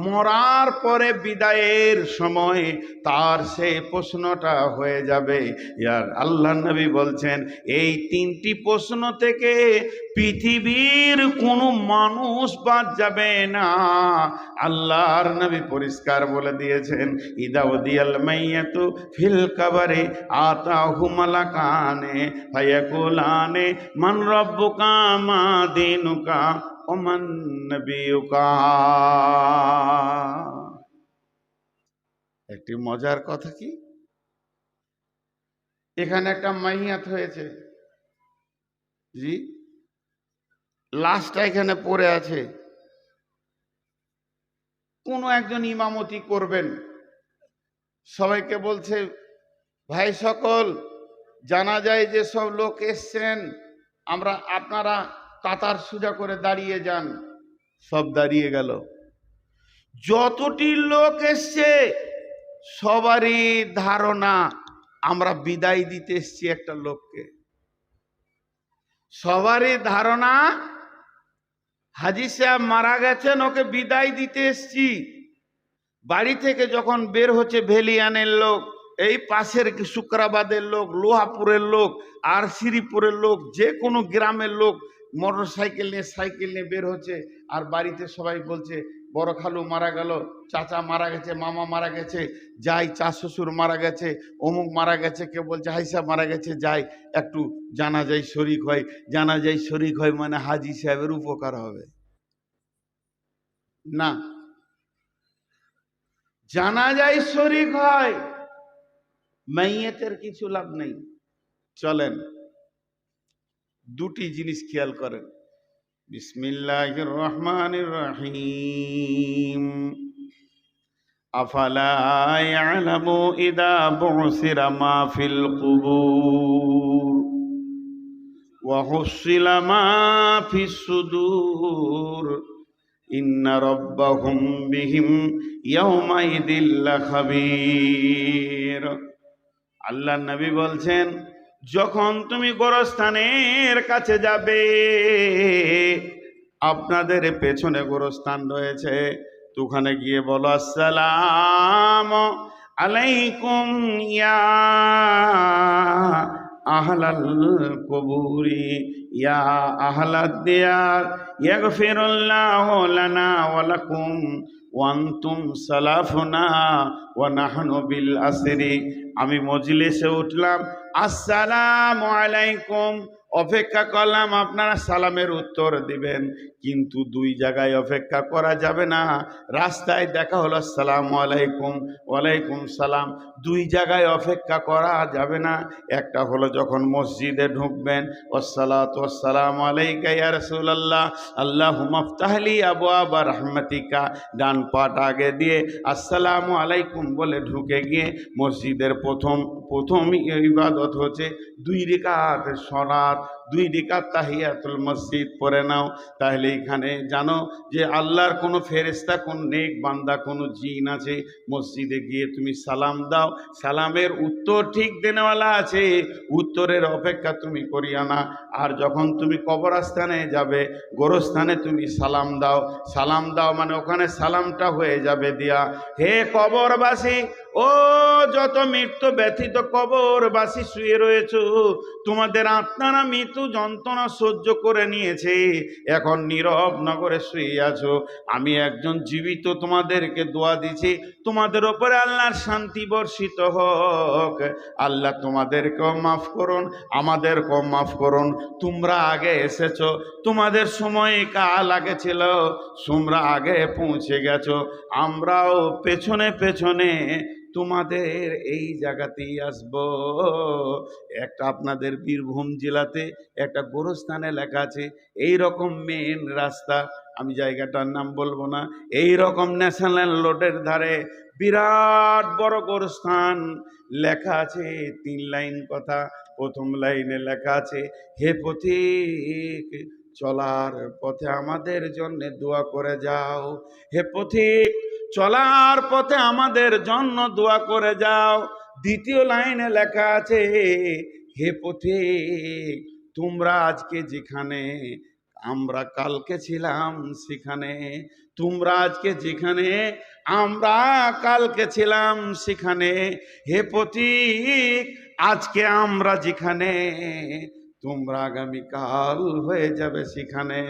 Speaker 1: মরার পরে বিদায়ের সময় তার সেই প্রশ্নটা হয়ে যাবে। ইয়ার আল্লাহ নবী বলছেন এই তিনটি প্রশ্ন থেকে পৃথিবীর কোনো মানুষ বাদ যাবে না। আল্লাহর নবী পরিষ্কার বলে দিয়েছেন, ইদা উদিয়াল মাইয়াতু ফিল কবরে আতাহু মালাকানে ফায়াকুলানে মান রাব্বুকা মা দীনুকা ওয়া মান নবিয়ুকা। একটি মজার কথা কি, এখানে একটা মাইয়াত হয়েছে, জি, লাশটা এখানে পড়ে আছে। কোনো একজন ইমামতি করবেন, সবাইকে বলছে, ভাই সকল, জানা যায় যে সব লোক এসছেন, আপনারা কাতার সোজা করে দাঁড়িয়ে যান। সব দাঁড়িয়ে গেল। যতটি লোক এসছে সবারই ধারণা আমরা বিদায় দিতে এসছি একটা লোককে। সবারই ধারণা হাজী সাহেব মারা গেছেন, ওকে বিদায় দিতে এসছি। বাড়ি থেকে যখন বের হচ্ছে ভেলিয়ানের লোক, এই পাশের শুক্রাবাদের লোক, লোহাপুরের লোক, আর শ্রীপুরের লোক, যে কোনো গ্রামের লোক মোটর সাইকেল নিয়ে সাইকেল নিয়ে বের হচ্ছে। আর বাড়িতে সবাই বলছে বড় খালু মারা গেল, চাচা মারা গেছে, মামা মারা গেছে, যাই, চা শ্বশুর মারা গেছে, অমুক মারা গেছে, কেউ বলছে হাইসা মারা গেছে, যাই একটু জানাজায় শরিক হয়। জানাজায় শরিক হয় মানে হাজী সাহেবের উপকার হবে না, জানাজায় শরিক হয়, মাইয়াতের কিছু লাভ নেই। চলেন দুটি জিনিস খেয়াল করেন। বিসমিল্লাহির রহমানির রহিম। আফালা ইয়ালামু ইদা বুসিরা মা ফিল কুবুর ওয়া হুসিলা মা ফিস সুদূর ইন্না রাব্বাহুম বিহিম ইয়াউমাইদিল লাখাবীর। আল্লাহ নবী বলছেন, যখন তুমি গোরস্থানের কাছে যাবে, আপনাদের পেছনে গোরস্থান রয়েছে, তো ওখানে গিয়ে বলো আসসালামু আলাইকুম ইয়া আহলাল কুবুরি ইয়া আহলাদ দিয়ার ইয়াগফিরুল্লাহু লানা ওয়া লাকুম ওয়া আনতুম সালাফুনা ওয়া নাহনু বিল আসরি। আমি মজলিসে উঠলাম, আসসালামু আলাইকুম, অপেক্ষা করলাম আপনারা সালামের উত্তর দিবেন, কিন্তু দুই জায়গায় অপেক্ষা করা যাবে না। রাস্তায় দেখা হলো আসসালামু আলাইকুম, ওয়ালাইকুম সালাম, দুই জায়গায় অপেক্ষা করা যাবে না। একটা হলো যখন মসজিদে ঢুকবেন, ওয়াসসালাতু ওয়াসসালামু আলাইকা ইয়া রাসূলুল্লাহ আল্লাহুম্মা ইফতাহলি আবওয়াবা রাহমাতিকা, ডান পাটা আগে দিয়ে আসসালামু আলাইকুম বলে ঢুকে গিয়ে মসজিদের প্রথম ইবাদত হচ্ছে 2 রাকাত সালাত, 2 রাকাত তাহিয়াতুল মসজিদ পড়ে নাও। তাহলে এখানে জানো যে আল্লাহর কোনো ফেরেশতা, কোন নেক বান্দা, কোনো জিন আছে, মসজিদে গিয়ে তুমি সালাম দাও, সালামের উত্তর ঠিক দেনেওয়ালা আছে, উত্তরের অপেক্ষা তুমি করিয়া না। আর যখন তুমি কবরস্থানে যাবে, গোরস্থানে তুমি সালাম দাও, সালাম দাও মানে ওখানে সালামটা হয়ে যাবে দিয়া, হে কবরবাসী, ও যত মৃত্যু ব্যথিত কবরবাসী শুয়ে রয়েছ, তোমাদের আত্মারা মৃত মৃত্যু যন্ত্রণা সহ্য করে নিয়েছে, এখন নীরব নগরে শুয়ে আছো। আমি একজন জীবিত তোমাদেরকে দোয়া দিছি, তোমাদের ওপরে আল্লাহর শান্তি বর্ষিত হোক। আল্লাহ তোমাদেরকেও মাফ করুন, আমাদেরকেও মাফ করুন। তোমরা আগে এসেছো, তোমাদের সময় কাল আগে ছিল, তোমরা আগে পৌঁছে গেছো, আমরাও পেছনে পেছনে তোমাদের এই জায়গাতেই আসব। একটা আপনাদের বীরভূম জেলাতে একটা গোরস্থানে লেখা আছে, এই রকম মেন রাস্তা, আমি জায়গাটার নাম বলবো না, এই রকম ন্যাশনাল রোডের ধারে বিরাট বড় গোরস্থান লেখা আছে। 3 লাইন কথা। প্রথম লাইনে লেখা আছে, হে পথিক, চলার পথে আমাদের জন্য দোয়া করে যাও। হে পথিক, চলার পথে আমাদের জন্য দোয়া করে যাও। দ্বিতীয় লাইনে লেখা আছে, হে পথিক, তোমরা আজকে যেখানে, আমরা কালকে ছিলাম সেখানে। তোমরা আজকে যেখানে, আমরা কালকে ছিলাম সেখানে। হে পথিক, আজকে আমরা যেখানে, তোমরা আগামীকাল হয়ে যাবে সেখানে।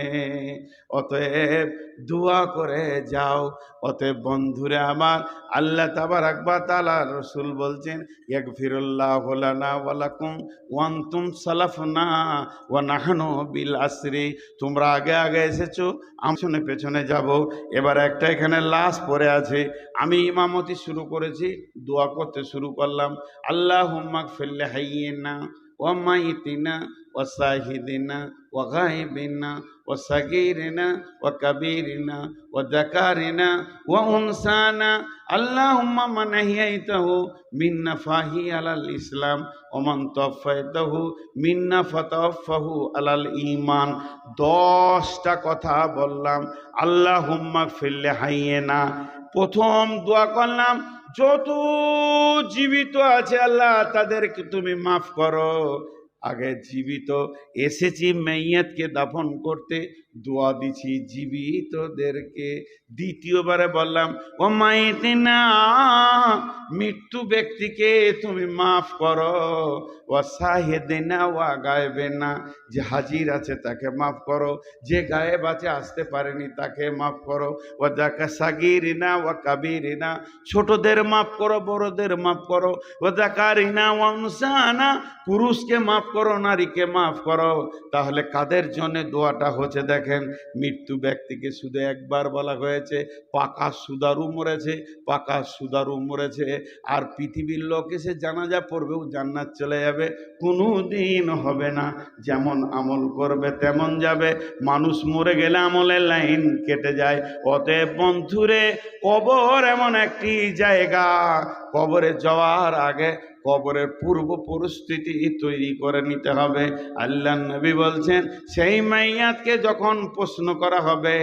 Speaker 1: অতএব দোয়া করে যাও। অতএব বন্ধুরে আমার, আল্লাহ তাবারাক ওয়া তাআলা, রাসূল বলছেন, ইয়াগফিরুল্লাহু লানা ওয়া লাকুম ওয়া আনতুম সালাফনা ওয়া নাহনু বিল আসরি। তোমরা আগে আগে এসেছো, আমি পেছনে পেছনে যাব। এবার একটা এখানে লাশ পড়ে আছে, আমি ইমামতি শুরু করেছি, দোয়া করতে শুরু করলাম, আল্লাহুম্মা গফির লিহাইয়িনা ওয়া মাইয়িতিনা ওয়া শাহিদিনা ওয়া গায়িবিনা ওয়া সাগীরিনা ওয়া কাবীরিনা ওয়া যাকারিনা ওয়া উনসানা। আল্লাহুম্মা মান আহইয়াইতাহু মিন্না ফাহি আলাল ইসলাম ওয়া মান তাওফাইতাহু মিন্না ফাতাওফাহু আলাল ঈমান। 10টা কথা বললাম। আল্লাহুম্মা গফির লিহাইয়িনা, প্রথম দোয়া করলাম, যত জীবিত আছে আল্লাহ তাদেরকে তুমি মাফ করো। আগে জীবিত এসেছি মাইয়াতকে দাফন করতে, দোয়া দিছি জীবিতদেরকে। দ্বিতীয়বারে বললাম, ও মাইতিনা, মৃত্যু ব্যক্তিকে তুমি মাফ করো। ও শাহিদিনা ওয়া গায়বিনা, যে হাজির আছে তাকে মাফ করো, যে গায়েব আছে আসতে পারেনি তাকে মাফ করো। ও যাকা সাগিরিনা ওয়া কাবিরিনা, ছোটদের মাফ করো, বড়দের মাফ করো। ও যাকারিনা ওয়া উনসানা, পুরুষকে মাফ করো, নারীকে মাফ করো। তাহলে কাদের জন্য দোয়াটা হচ্ছে দেখেন, মৃত্যু ব্যক্তিকে শুধু একবার বলা হয়েছে, পাকা সুদারু মরেছে, পাকা সুদারু মরেছে। আর পৃথিবীর লোক এসে জানাজা পড়বেও জান্নাত চলে যাবে, কোনো দিন হবে না। যেমন আমল করবে তেমন যাবে, মানুষ মরে গেলে আমলের লাইন কেটে যায়। অতএব বন্ধুরে, কবর এমন একটি জায়গা, কবরে যাওয়ার আগে কবরের পূর্ব পরিস্থিতি তৈরি করে নিতে হবে। আল্লাহ নবী বলছেন, সেই মাইয়াতকে যখন প্রশ্ন করা হবে,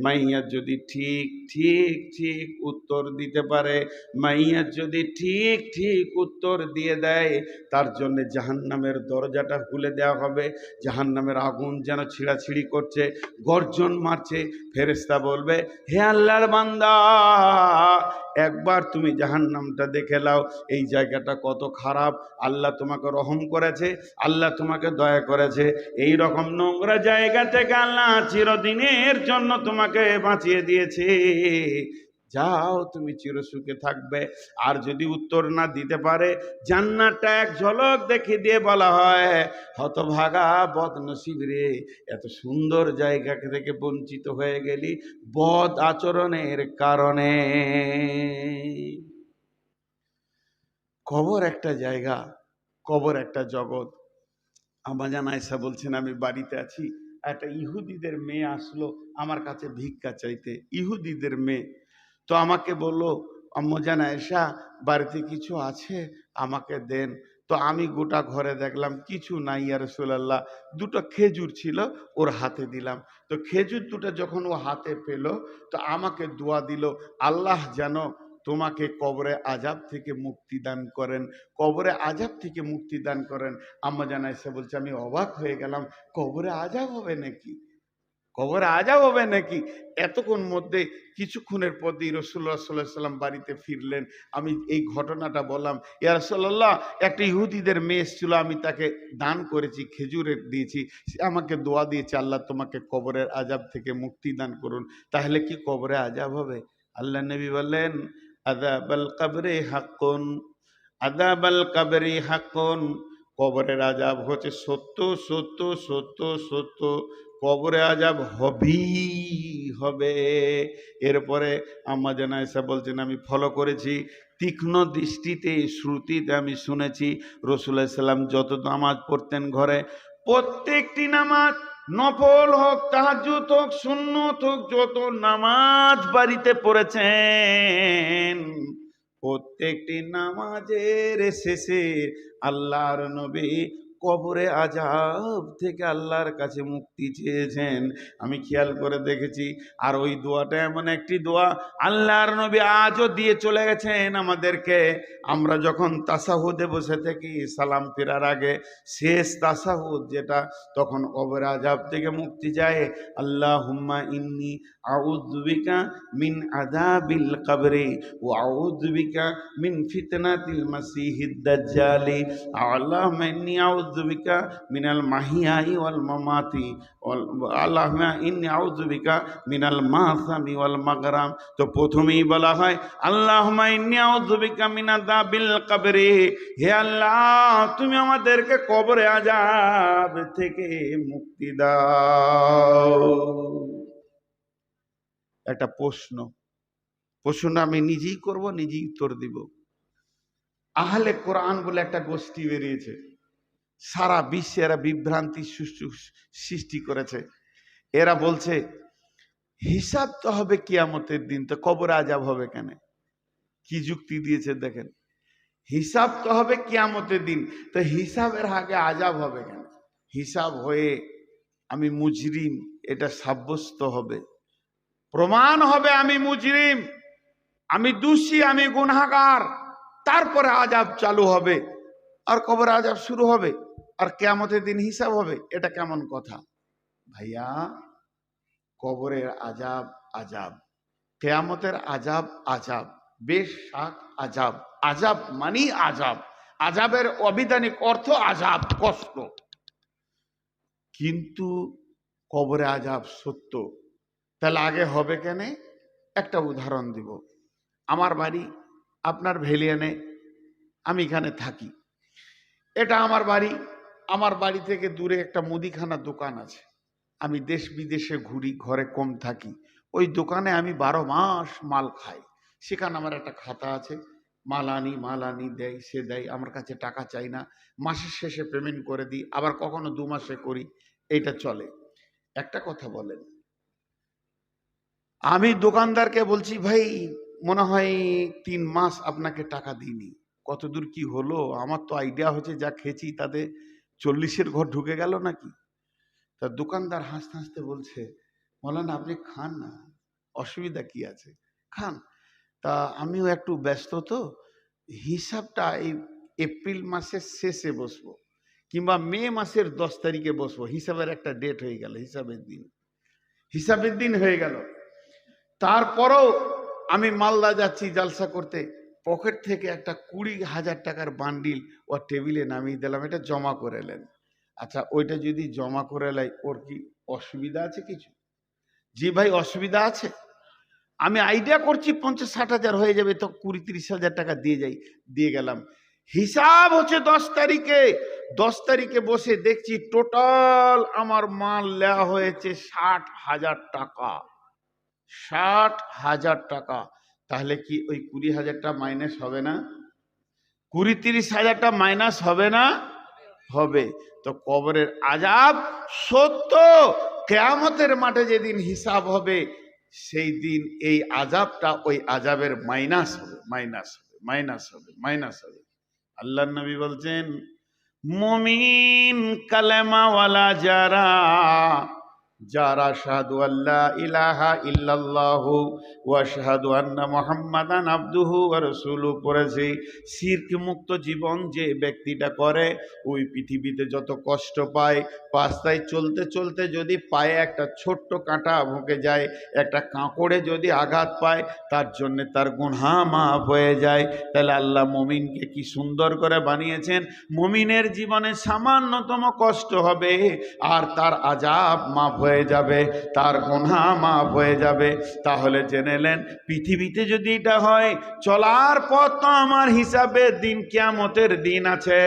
Speaker 1: মাইয়াত যদি ঠিক ঠিক ঠিক উত্তর দিতে পারে, মাইয়াত যদি ঠিক ঠিক উত্তর দিয়ে দেয়, তার জন্য জাহান্নামের দরজাটা খুলে দেওয়া হবে। জাহান্নামের আগুন যেন ছিঁড়াছিঁড়ি করছে, গর্জন মারছে। ফেরেশতা বলবে, হে আল্লাহর বান্দা, একবার তুমি জাহান্নামটা দেখে নাও, এই জায়গাটা কত খারাপ। আল্লাহ তোমাকে রহম করেছে, আল্লাহ তোমাকে দয়া করেছে। এই রকম নোংরা জায়গা থেকে আল্লাহ চিরদিনের জন্য তোমাকে বাঁচিয়ে দিয়েছে, যাও তুমি চিরসুখে থাকবে। আর যদি উত্তর না দিতে পারে, জান্নাতটা এক ঝলক দেখে দিয়ে বলা হয়, হতভাগা বদনসিব রে, এত সুন্দর জায়গা থেকে বঞ্চিত হয়ে গেলি বদ আচরণের কারণে। কবর একটা জায়গা, কবর একটা জগৎ। আমাজান আয়েশা বলছেন, আমি বাড়িতে আছি, একটা ইহুদিদের মেয়ে আসলো আমার কাছে ভিক্ষা চাইতে, ইহুদিদের মেয়ে। তো আমাকে বললো, আম্মাজান আয়েশা, বাড়িতে কিছু আছে, আমাকে দেন। তো আমি গোটা ঘরে দেখলাম কিছু নাই, ইয়া রাসূলুল্লাহ। 2টো খেজুর ছিল, ওর হাতে দিলাম। তো খেজুর 2টা যখন ও হাতে পেল, তো আমাকে দোয়া দিল, আল্লাহ যেন তোমাকে কবরে আযাব থেকে মুক্তি দান করেন, কবরে আযাব থেকে মুক্তি দান করেন। আম্মাজান আয়েশা বলছে, আমি অবাক হয়ে গেলাম, কবরে আযাব হবে নাকি? কবরে আজাব হবে নাকি? এতক্ষণ মধ্যে কিছুক্ষণের পরই রাসূলুল্লাহ সাল্লাল্লাহু আলাইহি ওয়াসাল্লাম বাড়িতে ফিরলেন। আমি এই ঘটনাটা বললাম, ইয়া রাসূলুল্লাহ, একটা ইহুদিদের মেয়ে এসেছিল, আমি তাকে দান করেছি, খেজুরের দিয়েছি, সে আমাকে দোয়া দিয়েছে, আল্লাহ তোমাকে কবরের আজাব থেকে মুক্তি দান করুন। তাহলে কি কবরে আজাব হবে? আল্লাহ নবী বললেন, আযাবাল কবরি হাক্কুন, আযাবাল কবরি হাক্কুন। কবরের আজাব হচ্ছে সত্য, সত্য, সত্য, সত্য। কবরে আজাব হবেই হবে। এরপরে আম্মা জান আয়েশা বলছেন, আমি ফলো করেছি, তীক্ষ্ণ দৃষ্টিতে শ্রুতিতে আমি শুনেছি রাসূলুল্লাহ সাল্লাম যত নামাজ পড়তেন ঘরে, প্রত্যেকটি নামাজ, নফল হোক, তাহাজ্জুদ হোক, সুন্নত হোক, যত নামাজ বাড়িতে পড়েছেন, প্রত্যেকটি নামাজের শেষে আল্লাহর নবী কবরে আজাব থেকে আল্লাহর কাছে মুক্তি চেয়েছেন। আমি খেয়াল করে দেখেছি। আর ওই দোয়াটা এমন একটি দোয়া আল্লাহর নবী আজও দিয়ে চলে গেছেন আমাদেরকে। আমরা যখন তাসাহুদে বসে থাকি সালাম ফেরার আগে, শেষ তাসাহুদ যেটা, তখন কবরে আজাব থেকে মুক্তি যায়। আল্লাহুম্মা ইন্নী আউযু বিকা মিন আযাবিল কবরি ওয়া আউযু বিকা মিন ফিতনাতিল মাসিহিদ দাজ্জালি। আল্লাহুম্মা ইন্নী আউযু বিকা মিনাল মাহিয়াই ওয়াল মামাতি, আল্লাহুম্মা ইন্নী আউযু বিকা মিনাল মাসামি ওয়াল মাগরাম। তো প্রথমেই বলা হয় আল্লাহুম্মা ইন্নী আউযু বিকা মিন আযাবিল কবরি, হে আল্লাহ তুমি আমাদেরকে কবরে আযাব থেকে মুক্তি দাও। একটা প্রশ্ন আমি নিজেই করব, নিজেই উত্তর দিব। আহলে কোরআন বলে একটা গোষ্ঠী বেরিয়েছে, সারা বিশ্বে এরা বিভ্রান্তি সৃষ্টি করেছে। এরা বলছে হিসাব তো হবে কিয়ামতের দিন, তো কবরে আজাব হবে কেন? কি যুক্তি দিয়েছে দেখেন, হিসাব তো হবে কিয়ামতের দিন, তো হিসাবের আগে আজাব হবে কেন? হিসাব হয়ে আমি মুজরিম এটা সাব্যস্ত হবে, প্রমাণ হবে আমি মুজরিম, আমি দোষী, আমি গুনাহগার, তারপরে আজাব চালু হবে, আর কবরে আজাব শুরু হবে, আর কিয়ামতের দিন হিসাব হবে। এটা কেমন কথা ভাইয়া? কবরের আজাব আজাব, কিয়ামতের আজাব আজাব, বেশ শাক আজাব। আজাব মানি আজাব, আজাবের অবিধানিক অর্থ আজাব, কষ্ট। কিন্তু কবরে আজাব সত্য, তাহলে আগে হবে কেন? একটা উদাহরণ দিব। আমার বাড়ি আপনার ভেলিয়ানে, আমি এখানে থাকি, এটা আমার বাড়ি। আমার বাড়ি থেকে দূরে একটা মুদিখানা দোকান আছে। আমি দেশ বিদেশে ঘুরি, ঘরে কম থাকি, ওই দোকানে আমি 12 মাস মাল খাই। সেখানে আমার একটা খাতা আছে, মাল আনি দেয়, সে দেয়, আমার কাছে টাকা চাই না, মাসের শেষে পেমেন্ট করে দিই, আবার কখনো 2 মাসে করি, এইটা চলে। একটা কথা বলেন, আমি দোকানদারকে বলছি ভাই মনে হয় 3 মাস আপনাকে টাকা দিইনি, কতদূর কি হলো? আমার তো আইডিয়া হচ্ছে যা খেয়েছি তাতে 40-এর ঘর ঢুকে গেল নাকি। তা দোকানদার হাসতে হাসতে বলছে, মৌলানা আপনি খান না, অসুবিধা কি আছে, খান। তা আমিও একটু ব্যস্ত, তো হিসাবটা এই এপ্রিল মাসের শেষে বসবো, কিংবা মে মাসের 10 তারিখে বসবো। হিসাবের একটা ডেট হয়ে গেল, হিসাবের দিন হয়ে গেল। তারপরেও আমি মালদা যাচ্ছি জালসা করতে, পকেট থেকে একটা 20,000 টাকার বান্ডিল ও টেবিলে নামিয়ে দিলাম, এটা জমা করে এলেন। আচ্ছা ওইটা যদি জমা করে লাই, ওর কি অসুবিধা আছে কিছু? জি ভাই অসুবিধা আছে। আমি আইডিয়া করছি 50-60 হাজার হয়ে যাবে, তো 20-30 হাজার টাকা দিয়ে গেলাম। হিসাব হচ্ছে 10 তারিখে। 10 তারিখে বসে দেখছি টোটাল আমার মাল নেওয়া হয়েছে 60,000 টাকা। 60,000 টাকা। তাহলে কি ওই 20,000টা মাইনাস হবে না? 20-30 হাজারটা মাইনাস হবে না? হবে। তো কবরের আজাব সত্য, কিয়ামতের মাঠে যেদিন হিসাব হবে সেই দিন এই আজাবটা ওই আজাবের মাইনাস হবে। আল্লাহর নবী বলছেন, মুমিন কালেমাওয়ালা যারা, যারা আশহাদু আল্লা ইলাহা ইল্লাল্লাহু ওয়া আশহাদু আন্না মুহাম্মাদান আবদুহু ওয়া রাসূলুহু পড়েছে, শিরক মুক্ত জীবন যে ব্যক্তিটা করে ওই পৃথিবীতে যত কষ্ট পায়, রাস্তায় চলতে চলতে যদি পায়ে একটা ছোট্ট কাঁটা ঢুকে যায়, একটা কাঁকড়ে যদি আঘাত পায়, তার জন্য তার গুনাহ মাফ হয়ে যায়। তাহলে আল্লাহ মুমিনকে কি সুন্দর করে বানিয়েছেন। মুমিনের জীবনে সামান্যতম কষ্ট হবে আর তার আযাব মাফ হয়ে যাবে, তার গুনাহ মাফ হয়ে যাবে। তাহলে জেনেলেন পৃথিবীতে যদি এটা হয়, চলার পথ তো আমার হিসাবে দিন কিয়ামতের দিন আছে,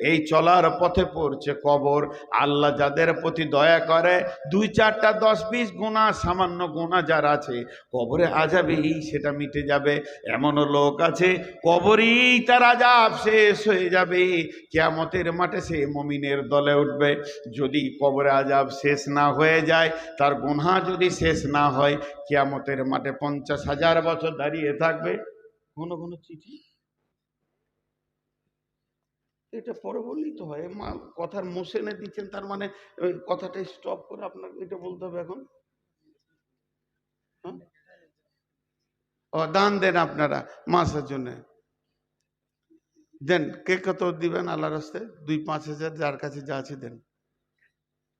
Speaker 1: এই চলার পথে পড়ছে কবর। আল্লাহ যাদের প্রতি দয়া করে, 2-4টা 10-20 গুনাহ, সামান্য গুনাহ যার আছে, কবরে আযাবেই সেটা মিটে যাবে। এমনও লোক আছে কবরেই তার আযাব শেষ হয়ে যাবে, কিয়ামতের মাঠে সে মুমিনের দলে উঠবে। যদি কবরে আযাব শেষ না হয়ে যায়, তার গুনাহ যদি শেষ না হয়, কিয়ামতের মাঠে 50,000 বছর দাঁড়িয়ে থাকবে। কোন কোন চিঠি এটা পরে বললেই তো হয়, কথার মোশনে দিচ্ছেন, তার মানে ওই কথাটা স্টপ করে আপনাকে এটা বলতে হবে এখন। হ্যাঁ? ও দান দেন আপনারা মাসের জন্য দেন। কে কত দিবেন আল্লাহর রাস্তায়? 2-5 হাজার যার কাছে যা আছে দেন।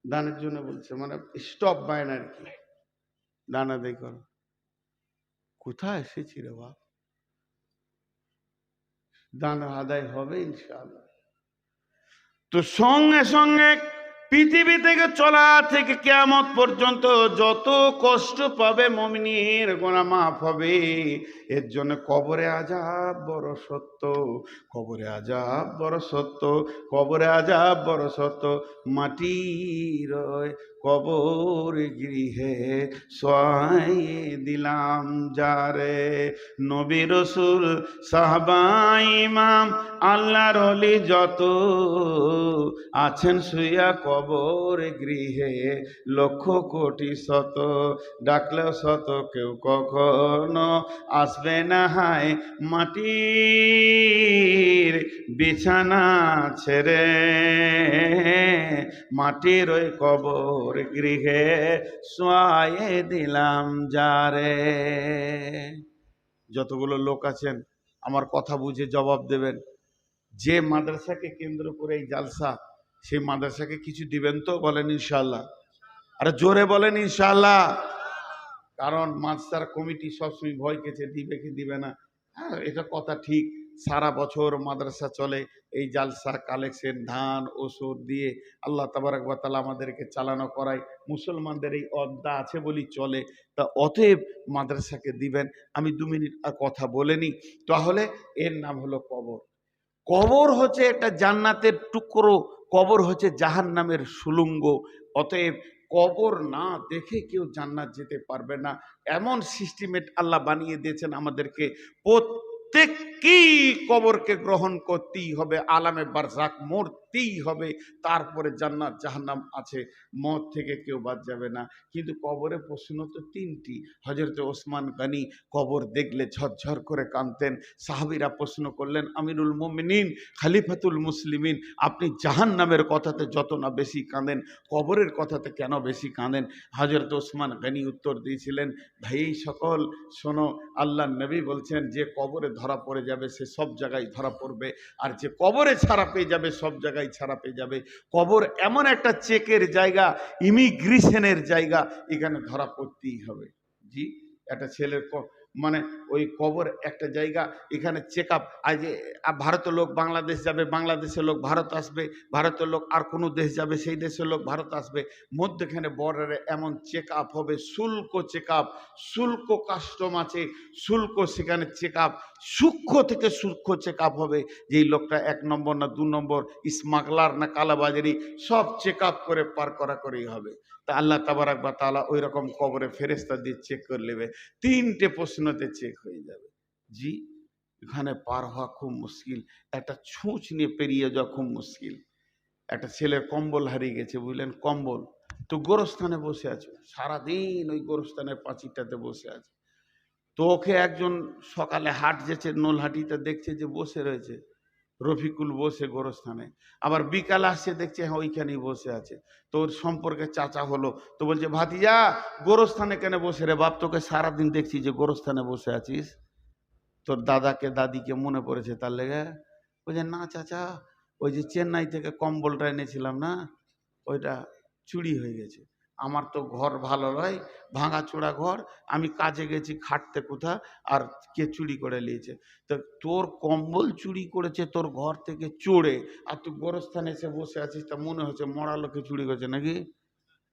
Speaker 1: দানের জন্য বলছে, মানে স্টপ বায়না আর কি, দান আদায় করো। কোথায় এসেছি রে বাপ, দান আদায় হবে ইনশাআল্লাহ। তো সঙ্গে সঙ্গে পৃথিবী থেকে চলা থেকে কিয়ামত পর্যন্ত যত কষ্ট পাবে মুমিনের গুনাহ মাফ হবে। এর জন্য কবরে আযাব বড় সত্য, কবরে আযাব বড় সত্য, কবরে আযাব বড় সত্য। মাটির কবর গৃহে শোয়াইয়ে দিলাম যারে, নবী রাসূল সাহাবা ইমাম আল্লাহর ওলি যত আছেন শুইয়া কবর গৃহে, লক্ষ কোটি শত ডাকলেও শত কেউ কখনো আসবে না হায় মাটির বিছানা ছেড়ে, মাটির ওই কবর গৃহে শোয়াইয়ে দিলাম যারে। যতগুলো লোক আছেন আমার কথা বুঝে জবাব দেবেন। যে মাদ্রাসাকে কেন্দ্র করে এই জালসা, সেই মাদ্রাসাকে কিছু দিবেন তো? বলেন ইনশাআল্লাহ। আরে জোরে বলেন ইনশাআল্লাহ। কারণ মাদ্রাসার কমিটি সবসময় ভয় কেছে দিবে কি দিবে না। হ্যাঁ, এটা কথা ঠিক, সারা বছর মাদ্রাসা চলে, এই জালসা কালেকশন ধান ওষুধ দিয়ে আল্লাহ তাবারক ওয়া তাআলা আমাদেরকে চালানো করায়, মুসলমানদের এই অদ্দা আছে বলি চলে। তা অতএব মাদ্রাসাকে দিবেন। আমি 2 মিনিট আর কথা বলে নিই। তাহলে এর নাম হলো কবর। কবর হচ্ছে একটা জান্নাতের টুকরো, কবর হচ্ছে জাহান্নামের সুলঙ্গ। অতএব কবর না দেখে কেউ জান্নাত যেতে পারবে না। এমন সিস্টেমেট আল্লাহ বানিয়ে দিয়েছেন আমাদেরকে, প্রত্যেককেই কবরকে গ্রহণ করতেই হবে, আলামে বারজাক মরতেই হবে, তারপরে জান্নাত জাহান্নাম আছে, মত থেকে কেউ বাদ যাবে না। কিন্তু কবরে প্রশ্ন তো 3টি। হযরত ওসমান গনি কবর দেখলে ঝরঝর করে কাঁদতেন। সাহাবীরা প্রশ্ন করলেন, আমিরুল মুমিনিন খলিফাতুল মুসলিমিন, আপনি জাহান্নামের কথাতে যত না বেশি কাঁদেন, কবরের কথাতে কেন বেশি কাঁদেন? হযরত ওসমান গনি উত্তর দিয়েছিলেন, ভাই সকল শোনো, আল্লাহর নবী বলছেন যে কবরে ধরা পড়ে যাবে সে সব জায়গায় ধরা পড়বে, আর যে কবরে ছাড়া পেয়ে যাবে সব জায়গায় ছাড়া পেয়ে যাবে। কবর এমন একটা চেকের জায়গা, ইমিগ্রেশনের জায়গা, এখানে ধরা পড়তেই হবে। জি, একটা ছেলের মানে ওই কবর একটা জায়গা, এখানে চেক আপ। আজ ভারতের লোক বাংলাদেশ যাবে, বাংলাদেশের লোক ভারত আসবে, ভারতের লোক আর কোনো দেশ যাবে, সেই দেশের লোক ভারত আসবে, মধ্যখানে বর্ডারে এমন চেক আপ হবে, শুল্ক চেক আপ, শুল্ক কাস্টম আছে, শুল্ক সেখানে চেক আপ, সূক্ষ্ম থেকে সূক্ষ্ম চেক আপ হবে, যেই লোকটা 1 নম্বর না 2 নম্বর, স্মাগলার না কালাবাজারি, সব চেক আপ করে পার করা করেই হবে। তা আল্লাহ তাবারক ওয়া তাআলা ওই রকম কবরে ফেরেশতা দিয়ে চেক করে নেবে, 3টে প্রশ্নতে চেক হয়ে যাবে। জি, এখানে পার হওয়া খুব মুশকিল, একটা ছুঁচ নিয়ে পেরিয়ে যাওয়া খুব মুশকিল। একটা ছেলের কম্বল হারিয়ে গেছে, বুঝলেন, কম্বল, তো গোরস্থানে বসে আছে, সারাদিন ওই গোরস্থানের পাঁচিরটাতে বসে আছে। তো ওকে একজন সকালে হাট যেছে, নোলহাটিতে দেখছে যে বসে রয়েছে, রফিকুল বসে গোরস্থানে, আবার বিকাল আসছে দেখছে হ্যাঁ ওইখানেই বসে আছে। তো ওর সম্পর্কে চাচা হলো, তো বলছে ভাতিজা গোরস্থানে কেন বসে রে বাপ, তোকে সারাদিন দেখছি যে গোরস্থানে বসে আছিস, তোর দাদাকে দাদিকে মনে পড়েছে তার লেগে? বলছে না চাচা, ওই যে চেন্নাই থেকে কম্বলটা এনেছিলাম না, ওইটা চুরি হয়ে গেছে। আমার তো ঘর ভালো নয়, ভাঙাচোরা ঘর, আমি কাজে গেছি খাটতে কোথা, আর কে চুরি করে নিয়েছে। তো তোর কম্বল চুরি করেছে তোর ঘর থেকে চোরে, আর তুই গোরস্থানে এসে বসে আছিস, তা মনে হচ্ছে মরা লোকে চুরি করেছে নাকি?